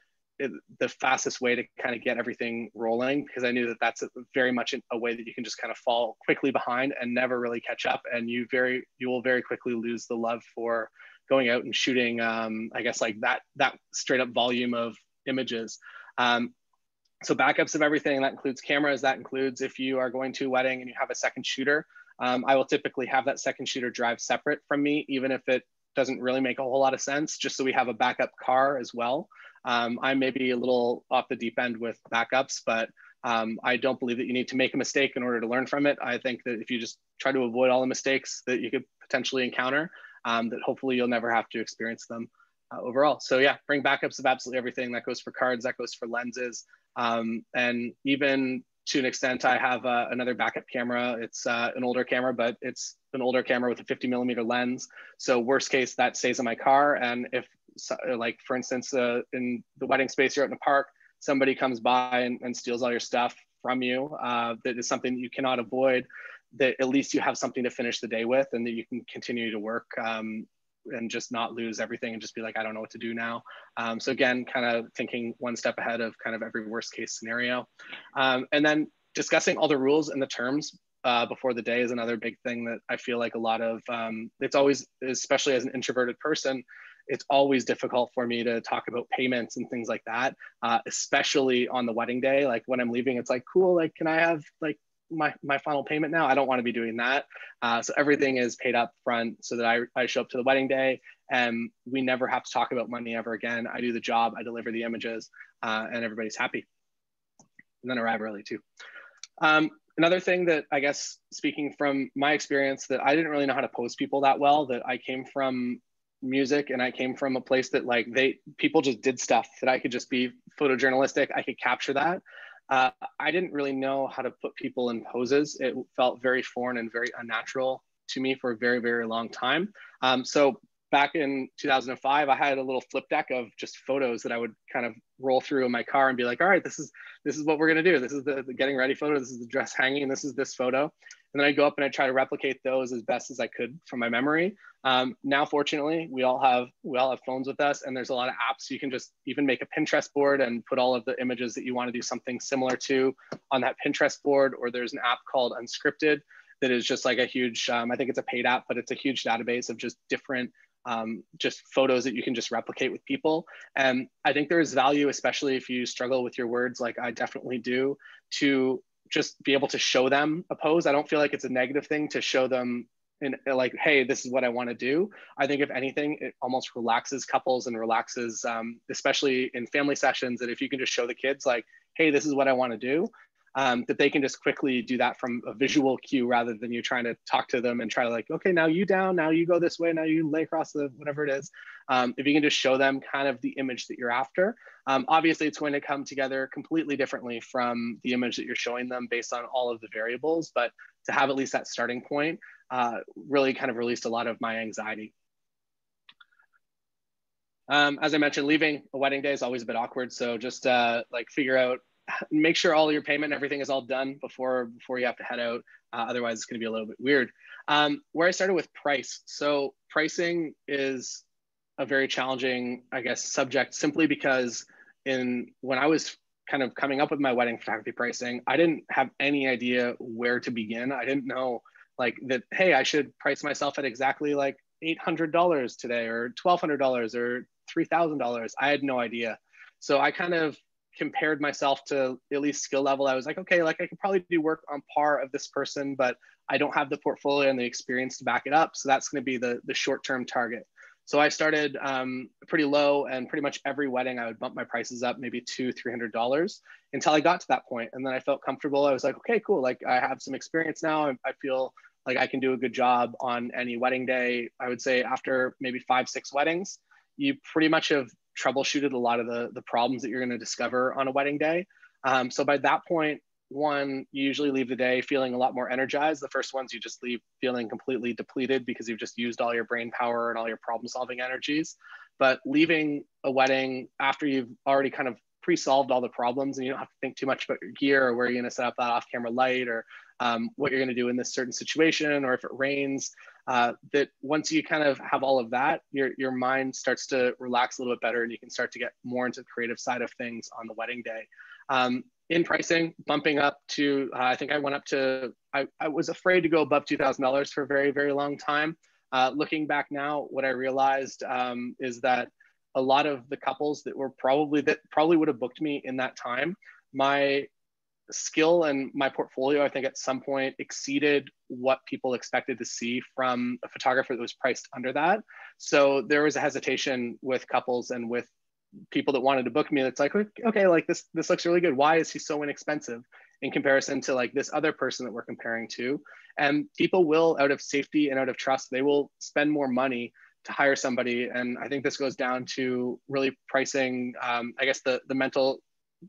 the fastest way to kind of get everything rolling, because I knew that that's very much a way that you can just kind of fall quickly behind and never really catch up. And you will very quickly lose the love for going out and shooting, I guess, like that straight up volume of images. So backups of everything, that includes cameras, that includes if you are going to a wedding and you have a second shooter, I will typically have that second shooter drive separate from me, even if it doesn't really make a whole lot of sense, just so we have a backup car as well. I may be a little off the deep end with backups, but I don't believe that you need to make a mistake in order to learn from it. I think that if you just try to avoid all the mistakes that you could potentially encounter, that hopefully you'll never have to experience them overall. So yeah, bring backups of absolutely everything. That goes for cards, that goes for lenses. And even to an extent, I have another backup camera. It's an older camera, but it's an older camera with a 50mm lens. So worst case, that stays in my car. And if, like for instance, in the wedding space, you're out in a park, somebody comes by and steals all your stuff from you, that is something that you cannot avoid, that at least you have something to finish the day with, and that you can continue to work and just not lose everything and just be like, I don't know what to do now. So again, kind of thinking one step ahead of kind of every worst case scenario. And then discussing all the rules and the terms before the day is another big thing that I feel like a lot of, it's always, especially as an introverted person, it's always difficult for me to talk about payments and things like that, especially on the wedding day. Like when I'm leaving, it's like, cool, like, can I have like my final payment now? I don't want to be doing that. So everything is paid up front so that I show up to the wedding day and we never have to talk about money ever again. I do the job, I deliver the images, and everybody's happy. And then arrive early too. Another thing that I guess, speaking from my experience, that I didn't really know how to pose people that well, that I came from music and I came from a place that like people just did stuff that I could just be photojournalistic. I could capture that. I didn't really know how to put people in poses. It felt very foreign and very unnatural to me for a very, very long time. So back in 2005, I had a little flip deck of just photos that I would kind of roll through in my car and be like, all right, this is what we're gonna do. This is the getting ready photo. This is the dress hanging. This is this photo. And then I go up and I try to replicate those as best as I could from my memory. Now, fortunately, we all have phones with us, and there's a lot of apps. You can just even make a Pinterest board and put all of the images that you want to do something similar to on that Pinterest board. Or there's an app called Unscripted that is just like a huge, I think it's a paid app, but it's a huge database of just different just photos that you can just replicate with people. And I think there is value, especially if you struggle with your words, like I definitely do, to just be able to show them a pose. I don't feel like it's a negative thing to show them in like, hey, this is what I want to do. I think if anything, it almost relaxes couples and relaxes, especially in family sessions, that if you can just show the kids like, hey, this is what I want to do, that they can just quickly do that from a visual cue rather than you trying to talk to them and try to like, okay, now you down, now you go this way, now you lay across the whatever it is. If you can just show them kind of the image that you're after, obviously it's going to come together completely differently from the image that you're showing them based on all of the variables, but to have at least that starting point really kind of released a lot of my anxiety. As I mentioned, leaving a wedding day is always a bit awkward. So just like figure out, make sure all your payment and everything is all done before you have to head out. Otherwise, it's going to be a little bit weird. Where I started with price. So pricing is a very challenging, I guess, subject, simply because when I was kind of coming up with my wedding photography pricing, I didn't have any idea where to begin. I didn't know like that, hey, I should price myself at exactly like $800 today or $1,200 or $3,000. I had no idea. So I kind of compared myself to at least skill level. I was like, okay, like I could probably do work on par of this person, but I don't have the portfolio and the experience to back it up. So that's going to be the short-term target. So I started pretty low, and pretty much every wedding I would bump my prices up maybe $200-300 until I got to that point. And then I felt comfortable. I was like, okay, cool. Like I have some experience now. I feel like I can do a good job on any wedding day. I would say after maybe 5-6 weddings, you pretty much have troubleshooted a lot of the problems that you're going to discover on a wedding day. So by that point, one, you usually leave the day feeling a lot more energized. The first ones you just leave feeling completely depleted because you've just used all your brain power and all your problem solving energies. But leaving a wedding after you've already kind of pre-solved all the problems and you don't have to think too much about your gear or where you're going to set up that off-camera light or what you're going to do in this certain situation, or if it rains, that once you kind of have all of that, your mind starts to relax a little bit better and you can start to get more into the creative side of things on the wedding day. In pricing, bumping up to, I think I went up to, I was afraid to go above $2,000 for a very, very long time. Looking back now, what I realized is that a lot of the couples that probably would have booked me in that time, my skill and my portfolio, I think at some point exceeded what people expected to see from a photographer that was priced under that. So there was a hesitation with couples and with people that wanted to book me. That's like, okay, like this looks really good. Why is he so inexpensive in comparison to like this other person that we're comparing to? And people will, out of safety and out of trust, they will spend more money to hire somebody. And I think this goes down to really pricing. I guess the mental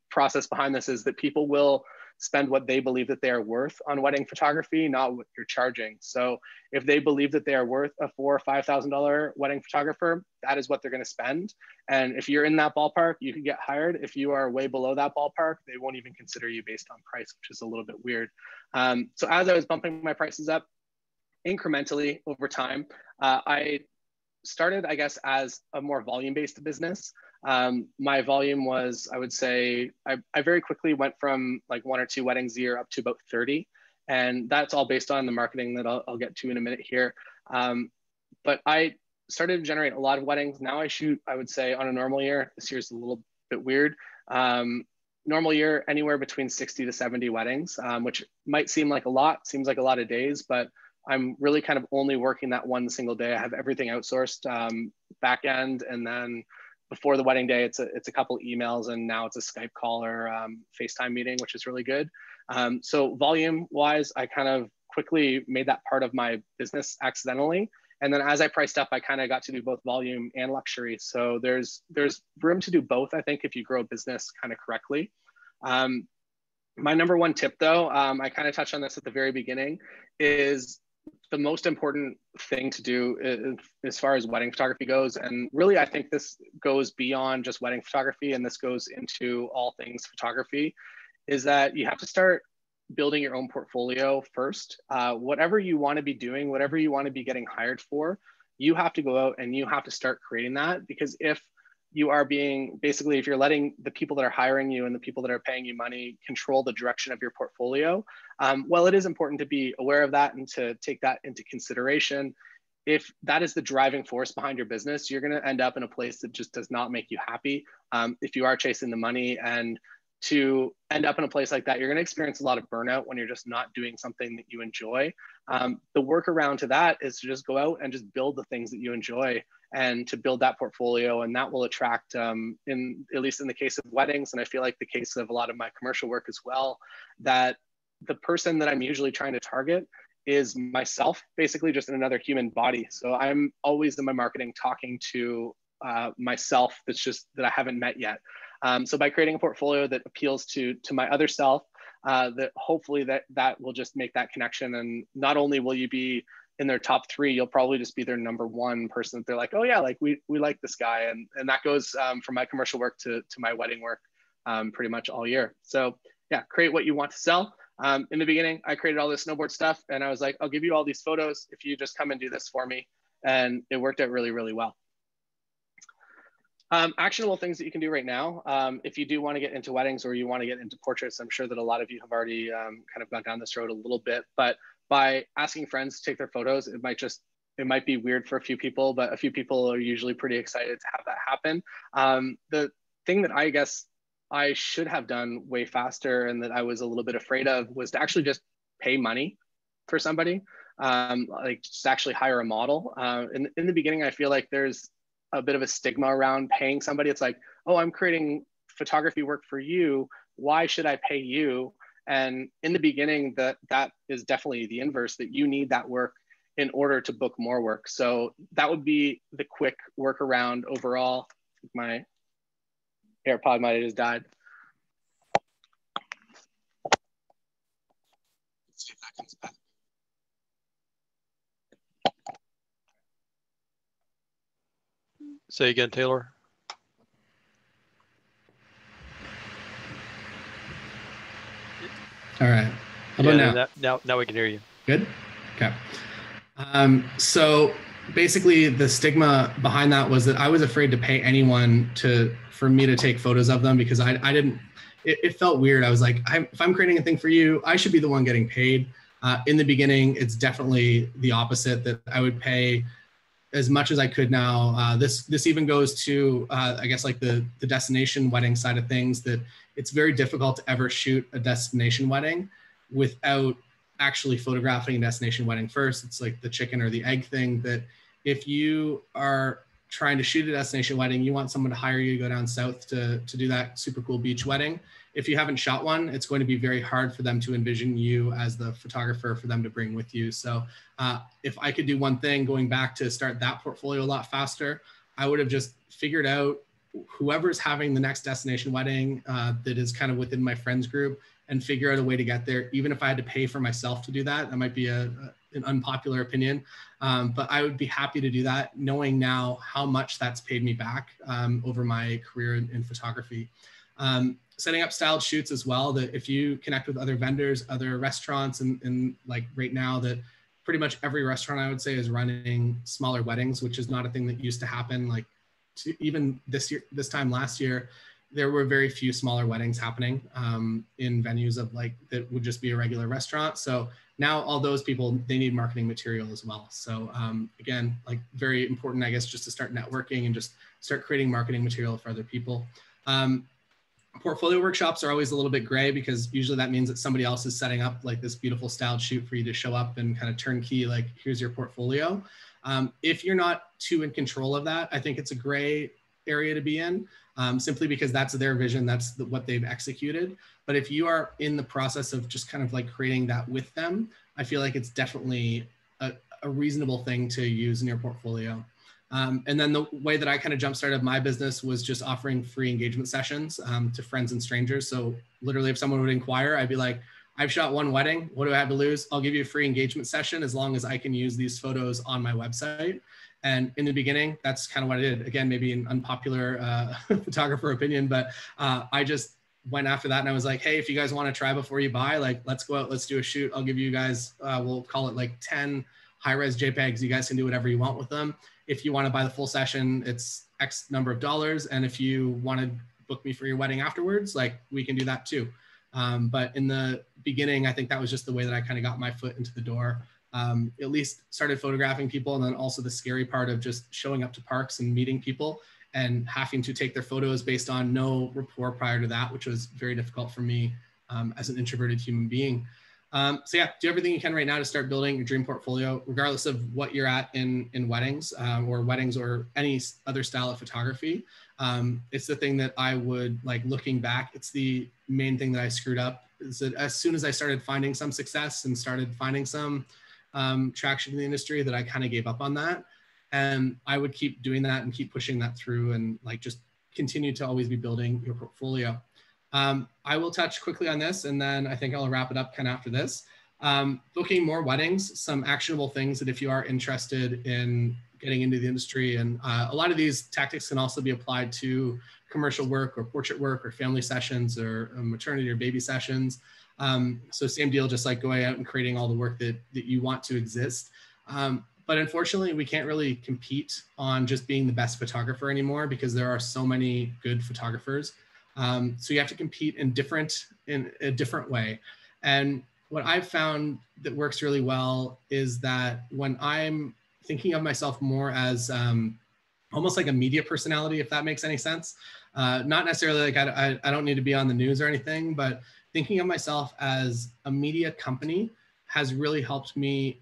process behind this is that people will spend what they believe that they are worth on wedding photography, not what you're charging. So if they believe that they are worth a $4,000 or $5,000 wedding photographer, that is what they're going to spend. And if you're in that ballpark, you can get hired. If you are way below that ballpark, they won't even consider you based on price, which is a little bit weird. So as I was bumping my prices up incrementally over time, I started, I guess, as a more volume-based business. My volume was, I would say, I very quickly went from like 1 or 2 weddings a year up to about 30. And that's all based on the marketing that I'll get to in a minute here. But I started to generate a lot of weddings. Now I shoot, I would say on a normal year, this year's a little bit weird. Normal year, anywhere between 60 to 70 weddings, which might seem like a lot, seems like a lot of days, but I'm really kind of only working that one single day. I have everything outsourced back end. And then before the wedding day, it's a couple emails, and now it's a Skype call or FaceTime meeting, which is really good. So volume wise, I kind of quickly made that part of my business accidentally. And then as I priced up, I kind of got to do both volume and luxury. So there's room to do both, I think, if you grow a business kind of correctly. My number one tip though, I kind of touched on this at the very beginning, is the most important thing to do as far as wedding photography goes. And really, I think this goes beyond just wedding photography, and this goes into all things photography, is that you have to start building your own portfolio first. Whatever you want to be doing, whatever you want to be getting hired for, you have to go out and you have to start creating that. Because if you are being, basically, if you're letting the people that are hiring you and the people that are paying you money control the direction of your portfolio, well, it is important to be aware of that and to take that into consideration. If that is the driving force behind your business, you're going to end up in a place that just does not make you happy. If you are chasing the money, and to end up in a place like that, you're going to experience a lot of burnout when you're just not doing something that you enjoy. The workaround to that is to just go out and just build the things that you enjoy, and to build that portfolio, and that will attract, at least in the case of weddings, and I feel like the case of a lot of my commercial work as well, that the person that I'm usually trying to target is myself, basically just in another human body. So I'm always in my marketing talking to myself that's just that I haven't met yet. So by creating a portfolio that appeals to my other self, that hopefully that will just make that connection. And not only will you be in their top 3, you'll probably just be their number 1 person that they're like, oh yeah, like we like this guy. And that goes from my commercial work to my wedding work pretty much all year. So yeah, create what you want to sell. In the beginning, I created all this snowboard stuff, and I was like, I'll give you all these photos if you just come and do this for me. And it worked out really, really well. Actionable things that you can do right now. If you do want to get into weddings or you want to get into portraits, I'm sure that a lot of you have already kind of gone down this road a little bit, but by asking friends to take their photos, it might be weird for a few people, but a few people are usually pretty excited to have that happen. The thing that I guess I should have done way faster, and that I was a little bit afraid of, was to actually just pay money for somebody, like just actually hire a model. In the beginning, I feel like there's a bit of a stigma around paying somebody. It's like, oh, I'm creating photography work for you. Why should I pay you? And in the beginning, that is definitely the inverse, that you need that work in order to book more work. So that would be the quick workaround overall. My AirPod might have just died. Say again, Taylor. All right. How about Yeah, now? Now we can hear you. Good. Okay. So basically, the stigma behind that was that I was afraid to pay anyone for me to take photos of them, because I didn't. It felt weird. I was like, if I'm creating a thing for you, I should be the one getting paid. In the beginning, it's definitely the opposite, that I would pay as much as I could now. This even goes to, I guess, like the destination wedding side of things, that it's very difficult to ever shoot a destination wedding without actually photographing a destination wedding first. It's like the chicken or the egg thing, that if you are trying to shoot a destination wedding, you want someone to hire you to go down south to do that super cool beach wedding. If you haven't shot one, it's going to be very hard for them to envision you as the photographer for them to bring with you. So if I could do one thing going back to start that portfolio a lot faster, I would have just figured out whoever's having the next destination wedding that is kind of within my friends group, and figure out a way to get there. Even if I had to pay for myself to do that, that might be an unpopular opinion, but I would be happy to do that, knowing now how much that's paid me back over my career in photography. Setting up styled shoots as well, that if you connect with other vendors, other restaurants, and like right now, that pretty much every restaurant I would say is running smaller weddings, which is not a thing that used to happen. Like even this time last year, there were very few smaller weddings happening in venues of like that would just be a regular restaurant. So now all those people, they need marketing material as well. So again, like very important, I guess, just to start networking and just start creating marketing material for other people. Portfolio workshops are always a little bit gray, because usually that means that somebody else is setting up like this beautiful styled shoot for you to show up and kind of turnkey, like, here's your portfolio. If you're not too in control of that, I think it's a gray area to be in, simply because that's their vision, that's what they've executed. But if you are in the process of just kind of like creating that with them, I feel like it's definitely a reasonable thing to use in your portfolio. And then the way that I kind of jump-started my business was just offering free engagement sessions to friends and strangers. So literally, if someone would inquire, I'd be like, I've shot one wedding. What do I have to lose? I'll give you a free engagement session as long as I can use these photos on my website. And in the beginning, that's kind of what I did. Again, maybe an unpopular photographer opinion, but I just went after that, and I was like, hey, if you guys want to try before you buy, like, let's go out, let's do a shoot. I'll give you guys, we'll call it like 10 high-res JPEGs. You guys can do whatever you want with them. If you want to buy the full session, it's X number of dollars. And if you want to book me for your wedding afterwards, like, we can do that too. But in the beginning, I think that was just the way that I kind of got my foot into the door. At least started photographing people, and then also the scary part of just showing up to parks and meeting people and having to take their photos based on no rapport prior to that, which was very difficult for me as an introverted human being. So yeah, do everything you can right now to start building your dream portfolio, regardless of what you're at in weddings or any other style of photography. It's the thing that I would, like, looking back, it's the main thing that I screwed up, is that as soon as I started finding some success and started finding some traction in the industry, that I kind of gave up on that. And I would keep doing that and keep pushing that through, and like just continue to always be building your portfolio. I will touch quickly on this, and then I think I'll wrap it up kind of after this. Booking more weddings, some actionable things that if you are interested in getting into the industry, and a lot of these tactics can also be applied to commercial work or portrait work or family sessions or maternity or baby sessions. So same deal, just like going out and creating all the work that you want to exist. But unfortunately, we can't really compete on just being the best photographer anymore, because there are so many good photographers. So you have to compete in a different way. And what I've found that works really well is that when I'm thinking of myself more as almost like a media personality, if that makes any sense, not necessarily like I don't need to be on the news or anything, but thinking of myself as a media company has really helped me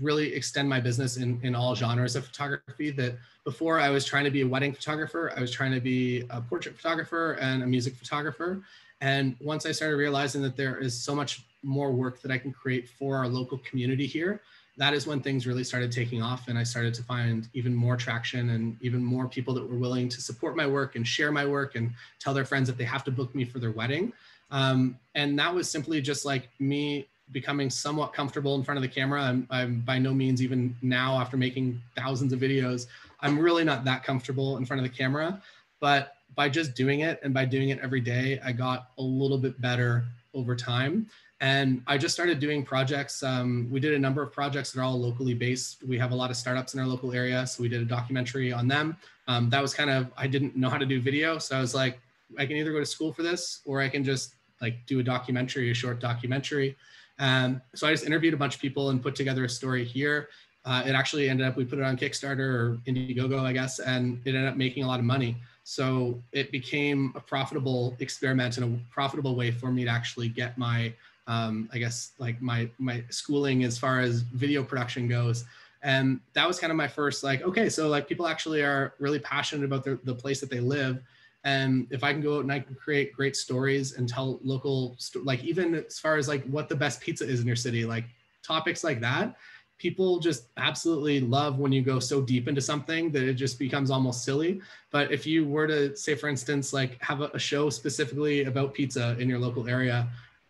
really extend my business in all genres of photography. That before I was trying to be a wedding photographer, I was trying to be a portrait photographer and a music photographer. And once I started realizing that there is so much more work that I can create for our local community here, that is when things really started taking off. And I started to find even more traction and even more people that were willing to support my work and share my work and tell their friends that they have to book me for their wedding. And that was simply just like me becoming somewhat comfortable in front of the camera. I'm by no means, even now after making thousands of videos, I'm really not that comfortable in front of the camera. But by just doing it and by doing it every day, I got a little bit better over time. And I just started doing projects. We did a number of projects that are all locally based. We have a lot of startups in our local area. So we did a documentary on them. That was kind of, I didn't know how to do video. So I was like, I can either go to school for this, or I can just like do a documentary, a short documentary. So I just interviewed a bunch of people and put together a story here. It actually ended up, we put it on Kickstarter or Indiegogo, I guess, and it ended up making a lot of money. So it became a profitable experiment and a profitable way for me to actually get my, I guess, like my schooling as far as video production goes. And that was kind of my first, like, okay, so like people actually are really passionate about the place that they live. And if I can go out and I can create great stories and tell local, like even as far as like what the best pizza is in your city, like topics like that, people just absolutely love when you go so deep into something that it just becomes almost silly. But if you were to say, for instance, like have a show specifically about pizza in your local area,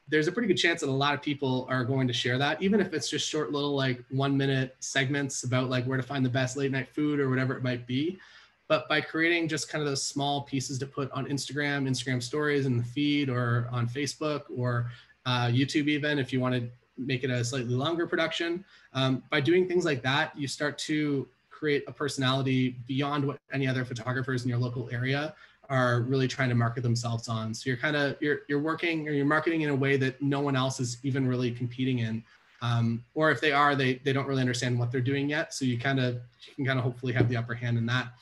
there's a pretty good chance that a lot of people are going to share that, even if it's just short little like 1 minute segments about like where to find the best late night food or whatever it might be. But by creating just kind of those small pieces to put on Instagram stories in the feed, or on Facebook, or YouTube, even if you want to make it a slightly longer production, by doing things like that, you start to create a personality beyond what any other photographers in your local area are really trying to market themselves on. So you're kind of, you're working, or you're marketing in a way that no one else is even really competing in. Or if they are, they don't really understand what they're doing yet. So you can kind of hopefully have the upper hand in that.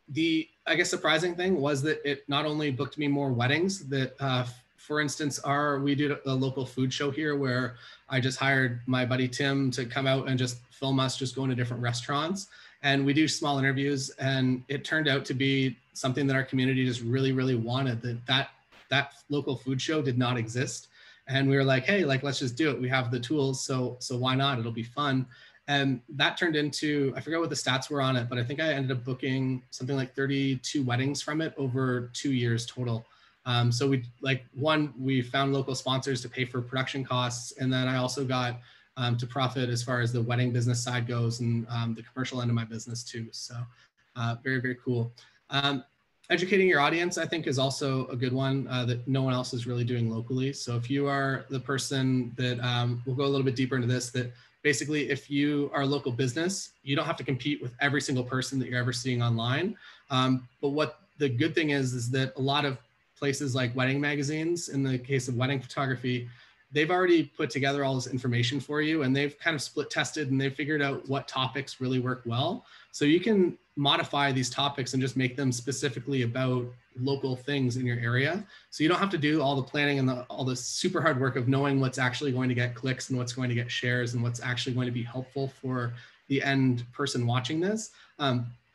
The, I guess, surprising thing was that it not only booked me more weddings, that for instance, we did a local food show here where I just hired my buddy Tim to come out and just film us just going to different restaurants. And we do small interviews, and it turned out to be something that our community just really, really wanted. That local food show did not exist. And we were like, hey, like, let's just do it. We have the tools, so why not? It'll be fun. And that turned into, I forget what the stats were on it, but I think I ended up booking something like 32 weddings from it over 2 years total. So we found local sponsors to pay for production costs. And then I also got to profit as far as the wedding business side goes, and the commercial end of my business too. So very, very cool. Educating your audience, I think, is also a good one that no one else is really doing locally. So if you are the person that, we'll go a little bit deeper into this, that basically if you are a local business, you don't have to compete with every single person that you're ever seeing online. But what the good thing is that a lot of places like wedding magazines, in the case of wedding photography, they've already put together all this information for you, and they've kind of split tested, and they've figured out what topics really work well. So you can modify these topics and just make them specifically about local things in your area. So you don't have to do all the planning and all the super hard work of knowing what's actually going to get clicks and what's going to get shares and what's actually going to be helpful for the end person watching this.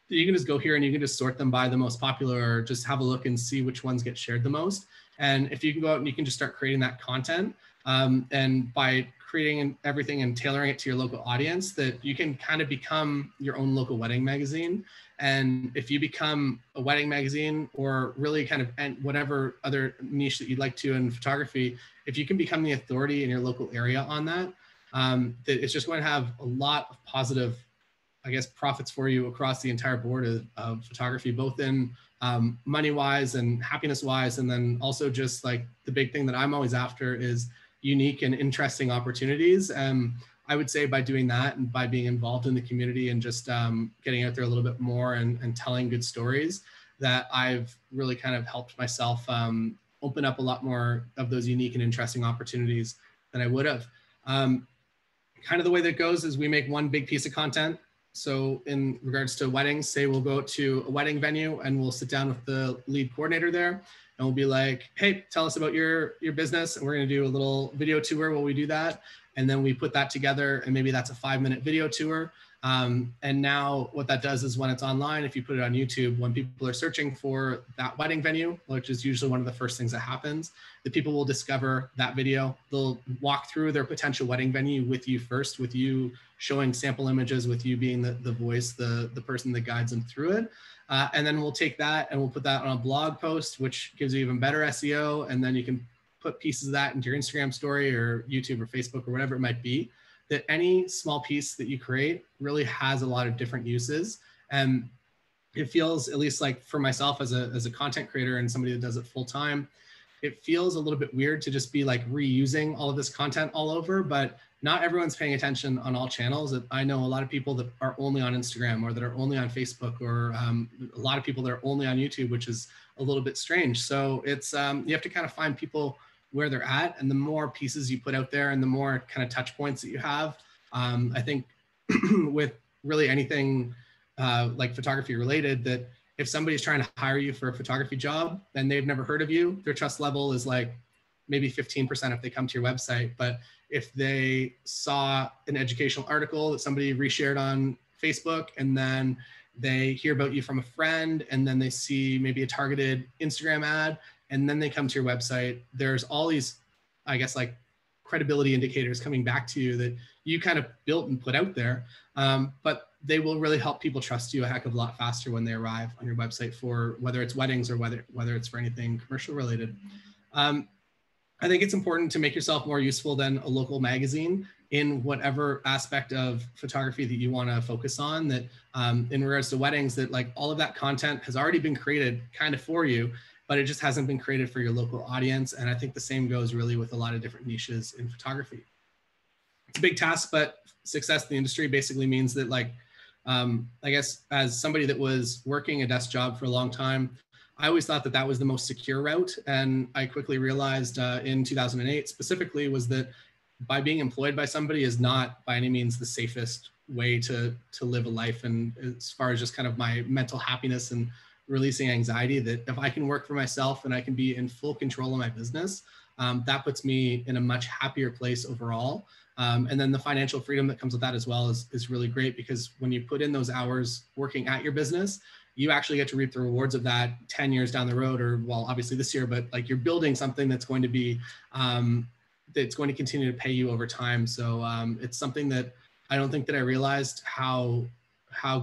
You can just go here and you can just sort them by the most popular, or just have a look and see which ones get shared the most. And if you can go out and you can just start creating that content, and by creating everything and tailoring it to your local audience, that you can kind of become your own local wedding magazine. And if you become a wedding magazine, or really kind of whatever other niche that you'd like to in photography, if you can become the authority in your local area on that, it's just going to have a lot of positive, I guess, profits for you across the entire board of photography, both in money-wise and happiness-wise. And then also just like the big thing that I'm always after is unique and interesting opportunities. I would say by doing that and by being involved in the community and just getting out there a little bit more and telling good stories, that I've really kind of helped myself open up a lot more of those unique and interesting opportunities than I would have. Kind of the way that goes is we make one big piece of content. So in regards to weddings, say we'll go to a wedding venue and we'll sit down with the lead coordinator there, and we'll be like, hey, tell us about your business. And we're going to do a little video tour while we do that. And then we put that together, and maybe that's a 5-minute video tour. And now what that does is when it's online, if you put it on YouTube, when people are searching for that wedding venue, which is usually one of the first things that happens, the people will discover that video. They'll walk through their potential wedding venue with you first, with you showing sample images, with you being the voice, the person that guides them through it. And then we'll take that and we'll put that on a blog post, which gives you even better SEO. And then you can put pieces of that into your Instagram story or YouTube or Facebook or whatever it might be, that any small piece that you create really has a lot of different uses. And it feels, at least like for myself as a content creator and somebody that does it full time, it feels a little bit weird to just be like reusing all of this content all over, but not everyone's paying attention on all channels. I know a lot of people that are only on Instagram or that are only on Facebook, or a lot of people that are only on YouTube, which is a little bit strange. So it's, you have to kind of find people where they're at, and the more pieces you put out there and the more kind of touch points that you have, I think with really anything like photography related, that if somebody's trying to hire you for a photography job and they've never heard of you, their trust level is like maybe 15% if they come to your website. But if they saw an educational article that somebody reshared on Facebook, and then they hear about you from a friend, and then they see maybe a targeted Instagram ad, and then they come to your website, there's all these, I guess, like credibility indicators coming back to you that you kind of built and put out there. But they will really help people trust you a heck of a lot faster when they arrive on your website, for whether it's weddings or whether it's for anything commercial related. I think it's important to make yourself more useful than a local magazine in whatever aspect of photography that you want to focus on. That in regards to weddings, that like all of that content has already been created kind of for you, but it just hasn't been created for your local audience. And I think the same goes really with a lot of different niches in photography. It's a big task, but success in the industry basically means that, like, I guess as somebody that was working a desk job for a long time, I always thought that that was the most secure route. And I quickly realized in 2008 specifically was that by being employed by somebody is not by any means the safest way to live a life. And as far as just kind of my mental happiness and releasing anxiety, that if I can work for myself and I can be in full control of my business, that puts me in a much happier place overall. And then the financial freedom that comes with that as well is really great, because when you put in those hours working at your business, you actually get to reap the rewards of that 10 years down the road, or well, obviously this year, but like you're building something that's going to be, that's going to continue to pay you over time. So it's something that I don't think that I realized how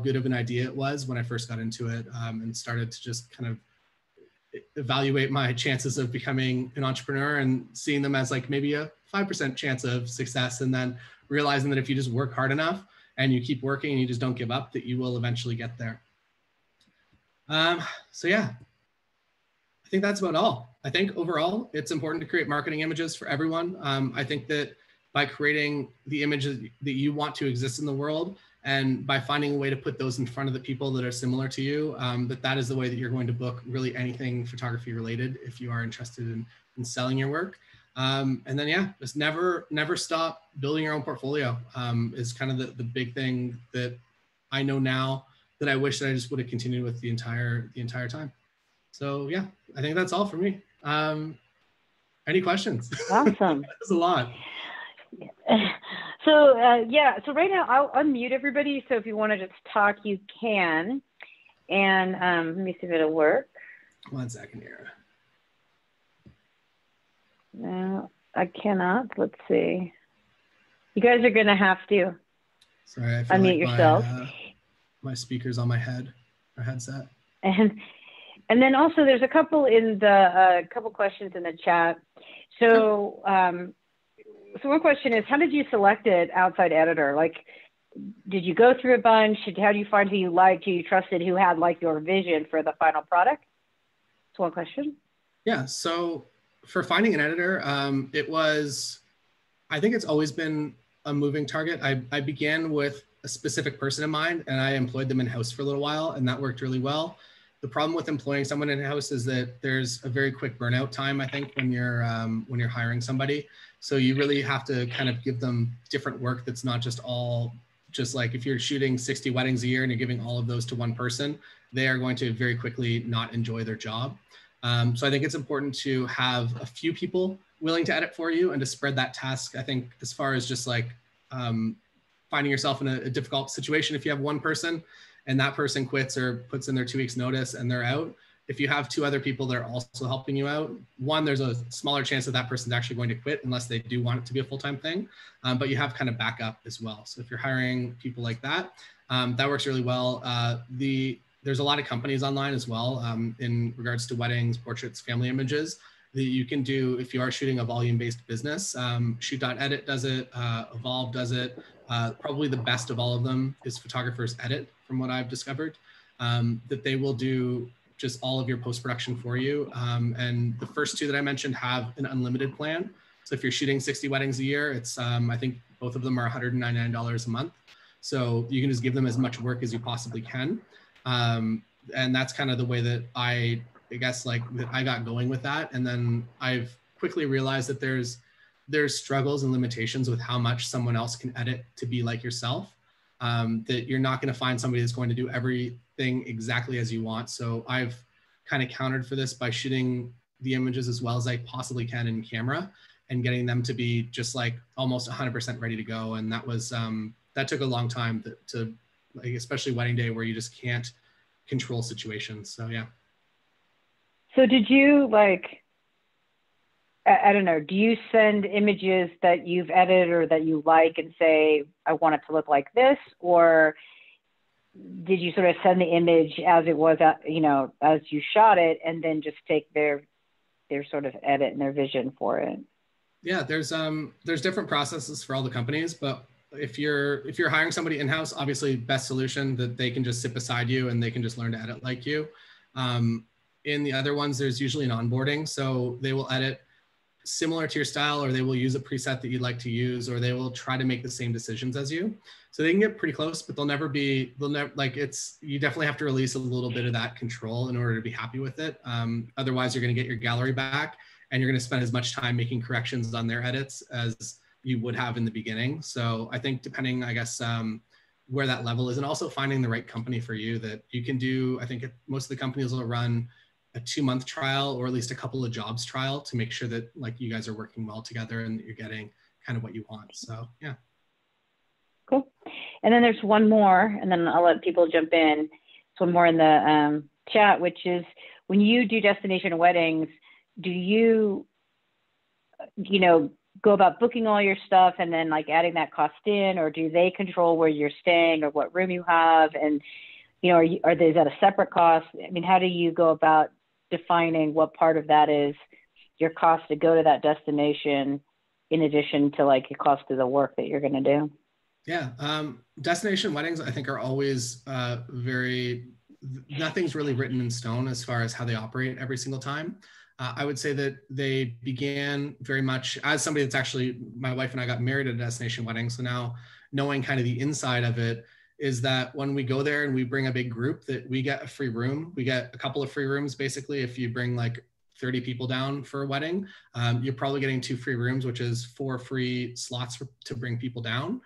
good of an idea it was when I first got into it, and started to just kind of evaluate my chances of becoming an entrepreneur and seeing them as like maybe a 5% chance of success. And then realizing that if you just work hard enough and you keep working and you just don't give up, that you will eventually get there. So yeah, I think that's about all. I think overall, it's important to create marketing images for everyone. I think that by creating the images that you want to exist in the world, and by finding a way to put those in front of the people that are similar to you, that is the way that you're going to book really anything photography related if you are interested in selling your work. And then, yeah, just never stop building your own portfolio is kind of the big thing that I know now that I wish that I just would have continued with the entire time. So yeah, I think that's all for me. Any questions? Awesome. That was a lot. So so right now I'll unmute everybody. So if you want to just talk, you can. And let me see if it'll work. 1 second here. No, I cannot. Let's see. You guys are going to have to Sorry, I feel unmute like yourself. My speaker's on my head or headset. And then also there's a couple in the couple questions in the chat. So so one question is, how did you select an outside editor? Like, did you go through a bunch? How do you find who you liked, who you trusted, who had like your vision for the final product? That's one question. Yeah. So for finding an editor, I think it's always been a moving target. I began with a specific person in mind, and I employed them in-house for a little while, and that worked really well. The problem with employing someone in-house is that there's a very quick burnout time, I think, when you're hiring somebody. So you really have to kind of give them different work that's not just like if you're shooting 60 weddings a year and you're giving all of those to one person, they are going to very quickly not enjoy their job. So I think it's important to have a few people willing to edit for you and to spread that task. I think as far as just like finding yourself in a difficult situation, if you have one person and that person quits or puts in their 2 weeks notice and they're out, if you have two other people that are also helping you out, one, there's a smaller chance that person's actually going to quit unless they do want it to be a full-time thing, but you have kind of backup as well. So if you're hiring people like that, that works really well. There's a lot of companies online as well in regards to weddings, portraits, family images. that you can do if you are shooting a volume-based business. Shoot.edit does it, Evolve does it. Probably the best of all of them is Photographers Edit, from what I've discovered, that they will do just all of your post-production for you. And the first two that I mentioned have an unlimited plan. So if you're shooting 60 weddings a year, it's I think both of them are $199 a month. So you can just give them as much work as you possibly can. And that's kind of the way that I guess like that I got going with that. And then I've quickly realized that there's struggles and limitations with how much someone else can edit to be like yourself. That you're not going to find somebody that's going to do everything exactly as you want. So I've kind of countered for this by shooting the images as well as I possibly can in camera and getting them to be just like almost 100% ready to go. And that was, that took a long time to like, especially wedding day where you just can't control situations. So yeah. So did you like, I don't know, do you send images that you've edited or that you like and say, I want it to look like this? Or did you sort of send the image as it was, you know, as you shot it and then just take their sort of edit and their vision for it? Yeah, there's different processes for all the companies, but if you're hiring somebody in-house, obviously best solution that they can just sit beside you and they can just learn to edit like you. In the other ones, there's usually an onboarding. So they will edit similar to your style, or they will use a preset that you'd like to use, or they will try to make the same decisions as you. So they can get pretty close, but they'll never like you definitely have to release a little bit of that control in order to be happy with it. Otherwise you're going to get your gallery back and you're going to spend as much time making corrections on their edits as you would have in the beginning. So I think depending, I guess, where that level is, and also finding the right company for you that you can do. I think most of the companies will run a 2-month trial or at least a couple of jobs trial to make sure that like you guys are working well together and that you're getting kind of what you want. So yeah. Cool. And then there's one more, and then I'll let people jump in. It's one more in the chat, which is when you do destination weddings, do you, you know, go about booking all your stuff and then like adding that cost in, or do they control where you're staying or what room you have? And, you know, is that a separate cost? I mean, how do you go about defining what part of that is your cost to go to that destination in addition to like your cost of the work that you're going to do? Yeah. Destination weddings, I think, are always nothing's really written in stone as far as how they operate every single time. I would say that they began very much as somebody that's actually, my wife and I got married at a destination wedding. So now knowing kind of the inside of it is that when we go there and we bring a big group, that we get a free room. We get a couple of free rooms. Basically, if you bring like 30 people down for a wedding, you're probably getting 2 free rooms, which is 4 free slots to bring people down.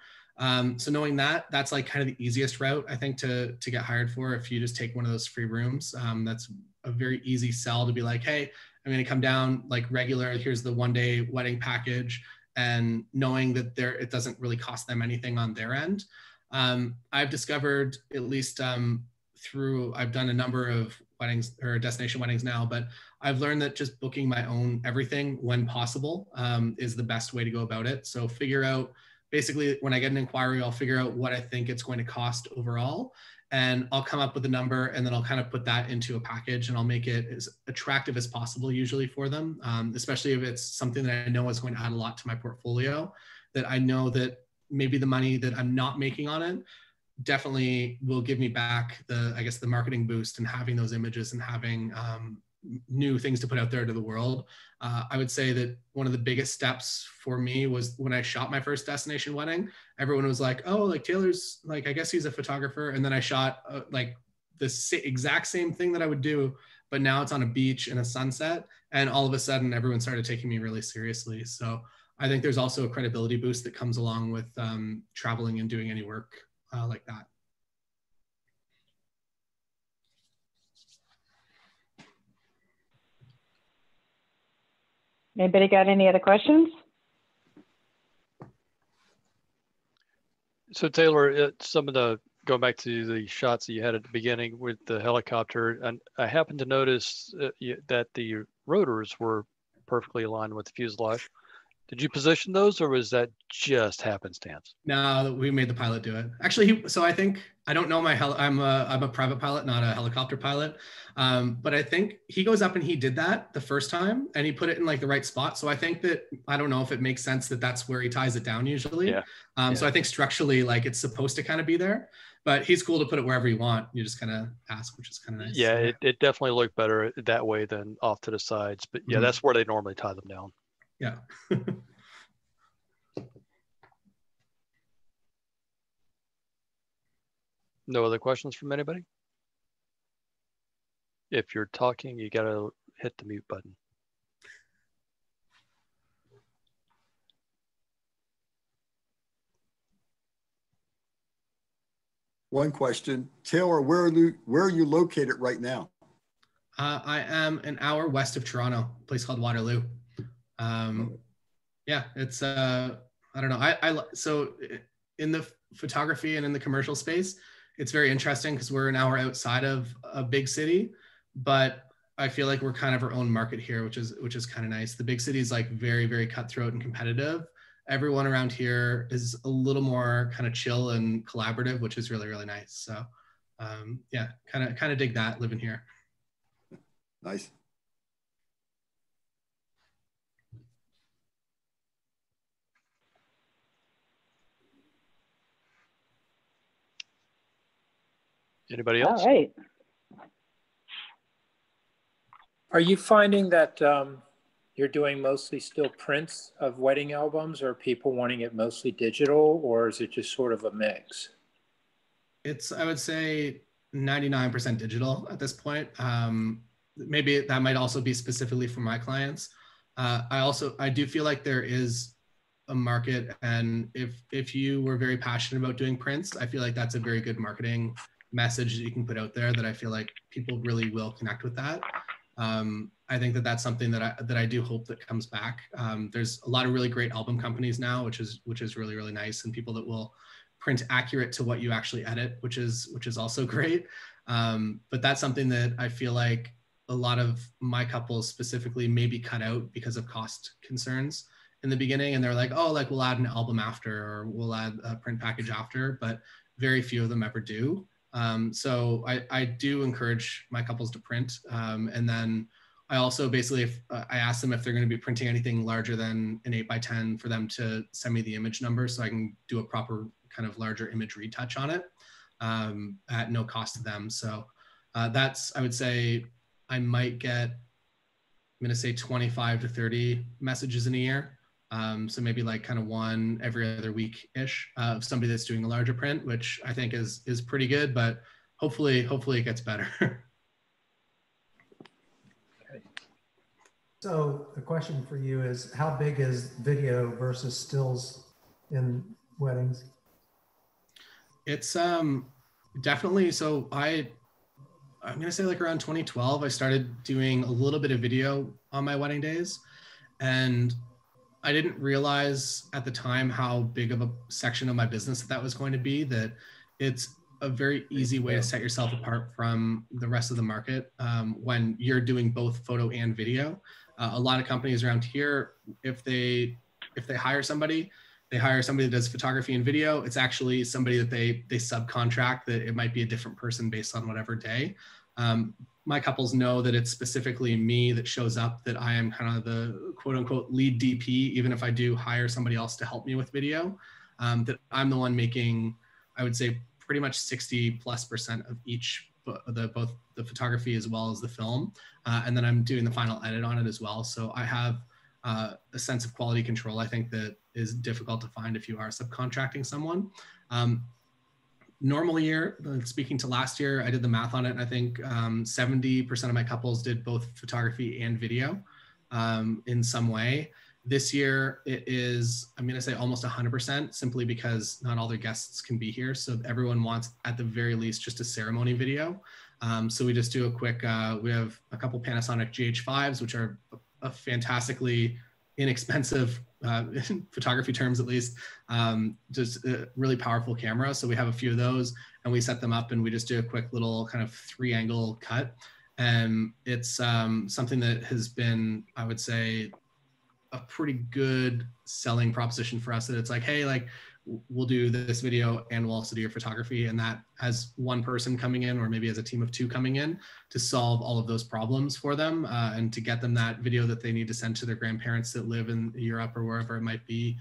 So knowing that, that's like kind of the easiest route, I think, to get hired for. If you just take one of those free rooms, that's a very easy sell to be like, hey, I'm going to come down like regular. Here's the 1-day wedding package, and knowing that it doesn't really cost them anything on their end. I've discovered, at least I've done a number of weddings or destination weddings now, but I've learned that just booking my own everything when possible is the best way to go about it. So figure out, basically when I get an inquiry, I'll figure out what I think it's going to cost overall, and I'll come up with a number, and then I'll kind of put that into a package, and I'll make it as attractive as possible usually for them, especially if it's something that I know is going to add a lot to my portfolio, that I know that maybe the money that I'm not making on it definitely will give me back the marketing boost and having those images and having new things to put out there to the world. I would say that one of the biggest steps for me was when I shot my first destination wedding. Everyone was like, oh, like Taylor's like, I guess he's a photographer. And then I shot like the exact same thing that I would do, but now it's on a beach in a sunset. And all of a sudden everyone started taking me really seriously. So I think there's also a credibility boost that comes along with traveling and doing any work like that. Anybody got any other questions? So Taylor, going back to the shots that you had at the beginning with the helicopter, and I happened to notice that the rotors were perfectly aligned with the fuselage. Did you position those, or was that just happenstance? No, we made the pilot do it. Actually, so I think, I don't know I'm a private pilot, not a helicopter pilot. But I think he goes up and he did that the first time and he put it in like the right spot. So I think that, I don't know if it makes sense that that's where he ties it down usually. Yeah. So I think structurally, like it's supposed to kind of be there, but he's cool to put it wherever you want. You just kind of ask, which is kind of nice. Yeah, it definitely looked better that way than off to the sides. But yeah, that's where they normally tie them down. Yeah. No other questions from anybody? If you're talking, you gotta hit the mute button. One question, Taylor, where are you located right now? I am an hour west of Toronto, a place called Waterloo. Yeah, it's I don't know. So in the photography and in the commercial space, it's very interesting because we're an hour outside of a big city, but I feel like we're kind of our own market here, which is kind of nice. The big city is like very, very cutthroat and competitive. Everyone around here is a little more kind of chill and collaborative, which is really, really nice. So yeah, kind of dig that living here. Nice. Anybody else? All right. Are you finding that you're doing mostly still prints of wedding albums, or people wanting it mostly digital, or is it just sort of a mix? It's, I would say 99% digital at this point. Maybe that might also be specifically for my clients. I do feel like there is a market, and if you were very passionate about doing prints, I feel like that's a very good marketing message that you can put out there that I feel like people really will connect with that. I think that that's something that I do hope that comes back. There's a lot of really great album companies now, which is really, really nice, and people that will print accurate to what you actually edit, which is also great. But that's something that I feel like a lot of my couples specifically maybe cut out because of cost concerns in the beginning. And they're like, oh, like we'll add an album after, or we'll add a print package after, but very few of them ever do. So I do encourage my couples to print. And then I also basically, I ask them if they're going to be printing anything larger than an 8x10 for them to send me the image number so I can do a proper kind of larger image retouch on it at no cost to them. So that's, I would say, I might get, I'm going to say 25 to 30 messages in a year. So maybe like kind of one every other week-ish of somebody that's doing a larger print, which I think is pretty good, but hopefully it gets better. So the question for you is, how big is video versus stills in weddings? It's definitely, so I'm going to say like around 2012, I started doing a little bit of video on my wedding days. And I didn't realize at the time how big of a section of my business that was going to be, that it's a very easy way to set yourself apart from the rest of the market when you're doing both photo and video. A lot of companies around here, if they hire somebody, they hire somebody that does photography and video. It's actually somebody that they subcontract, that it might be a different person based on whatever day. My couples know that it's specifically me that shows up, that I am kind of the quote unquote lead DP, even if I do hire somebody else to help me with video, that I'm the one making, I would say pretty much 60+% of each, both the photography as well as the film. And then I'm doing the final edit on it as well. So I have a sense of quality control, I think, that is difficult to find if you are subcontracting someone. Normal year, speaking to last year, I did the math on it, and I think 70% of my couples did both photography and video in some way. This year, it is, I'm going to say almost 100%, simply because not all their guests can be here. So everyone wants, at the very least, just a ceremony video. So we just do a quick, we have a couple Panasonic GH5s, which are a fantastically inexpensive, in photography terms at least, just a really powerful camera. So we have a few of those, and we set them up and we just do a quick little kind of 3-angle cut. And it's something that has been, I would say, a pretty good selling proposition for us, that it's like, hey, like we'll do this video and we'll also do your photography, and that as one person coming in, or maybe as a team of 2 coming in, to solve all of those problems for them, and to get them that video that they need to send to their grandparents that live in Europe or wherever it might be,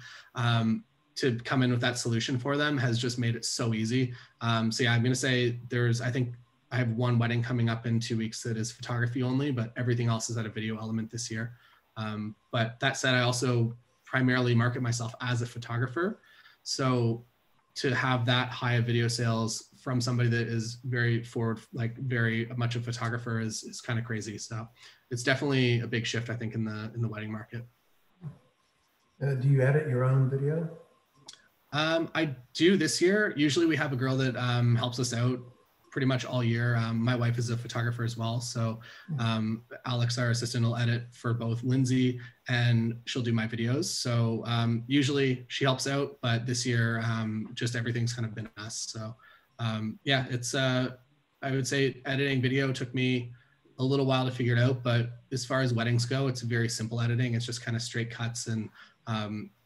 to come in with that solution for them has just made it so easy. So yeah, I'm gonna say I think I have one wedding coming up in 2 weeks that is photography only, but everything else is at a video element this year. But that said, I also primarily market myself as a photographer. So to have that high of video sales from somebody that is very forward, like very much a photographer, is kind of crazy. So it's definitely a big shift, I think, in the wedding market. Do you edit your own video? I do this year. Usually we have a girl that helps us out pretty much all year. My wife is a photographer as well. So Alex, our assistant, will edit for both Lindsay, and she'll do my videos. So usually she helps out, but this year just everything's kind of been us. So yeah, it's I would say editing video took me a little while to figure it out, but as far as weddings go, it's very simple editing. It's just kind of straight cuts, and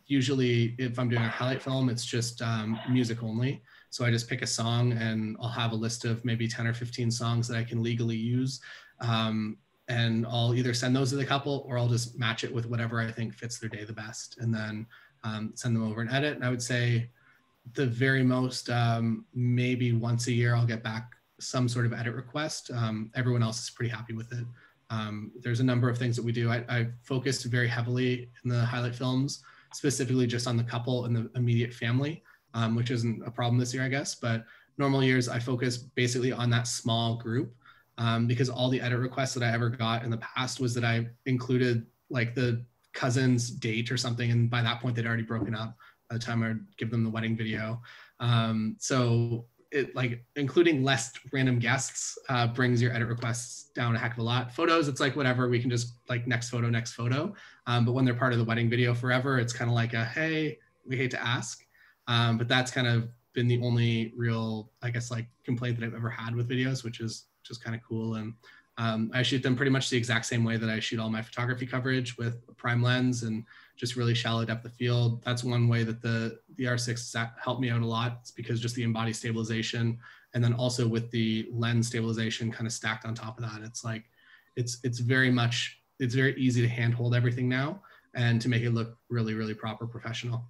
usually if I'm doing a highlight film, it's just music only. So I just pick a song, and I'll have a list of maybe 10 or 15 songs that I can legally use. And I'll either send those to the couple, or I'll just match it with whatever I think fits their day the best, and then send them over and edit. And I would say the very most, maybe once a year, I'll get back some sort of edit request. Everyone else is pretty happy with it. There's a number of things that we do. I focused very heavily in the highlight films, specifically just on the couple and the immediate family, which isn't a problem this year, I guess. But normal years, I focus basically on that small group, because all the edit requests that I ever got in the past was that I included like the cousin's date or something, and by that point they'd already broken up by the time I'd give them the wedding video. So it, like, including less random guests brings your edit requests down a heck of a lot. Photos, it's like whatever, we can just like next photo. But when they're part of the wedding video forever, it's kind of like a, hey, we hate to ask. But that's kind of been the only real, I guess, like complaint that I've ever had with videos, which is just kind of cool. And I shoot them pretty much the exact same way that I shoot all my photography coverage, with a prime lens and just really shallow depth of field. That's one way that the R6 has helped me out a lot. It's because just the in-body stabilization, and then also with the lens stabilization kind of stacked on top of that. It's like, it's very easy to handhold everything now and to make it look really, really proper professional.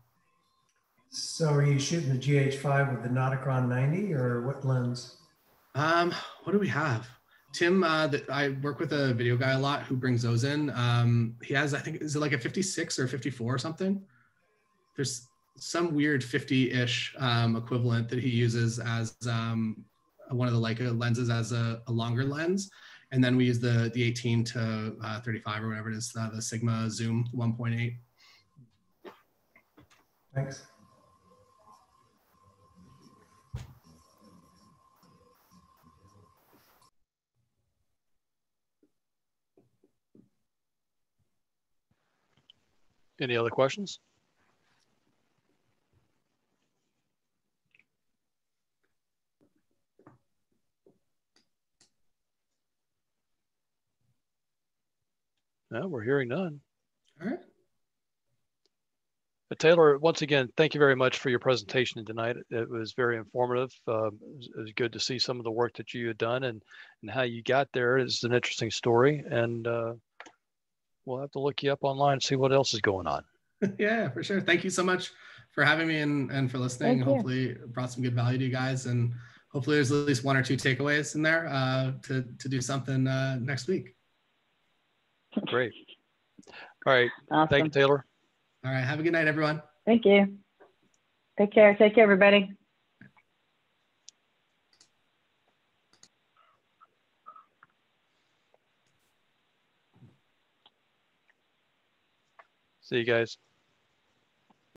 So are you shooting the GH5 with the Nauticron 90, or what lens? What do we have? Tim, I work with a video guy a lot who brings those in. He has, I think, is it like a 56 or 54 or something? There's some weird 50-ish equivalent that he uses as one of the Leica lenses as a longer lens. And then we use the 18 to 35 or whatever it is, the Sigma Zoom 1.8. Thanks. Any other questions? No, we're hearing none. All right. Taylor, once again, thank you very much for your presentation tonight. It was very informative. It was good to see some of the work that you had done, and how you got there. It's an interesting story, and we'll have to look you up online and see what else is going on. Yeah, for sure. Thank you so much for having me and for listening. Hopefully it brought some good value to you guys, and hopefully there's at least 1 or 2 takeaways in there to do something next week. Great. All right. Awesome. Thank you, Taylor. All right. Have a good night, everyone. Thank you. Take care. Take care, everybody. See you guys.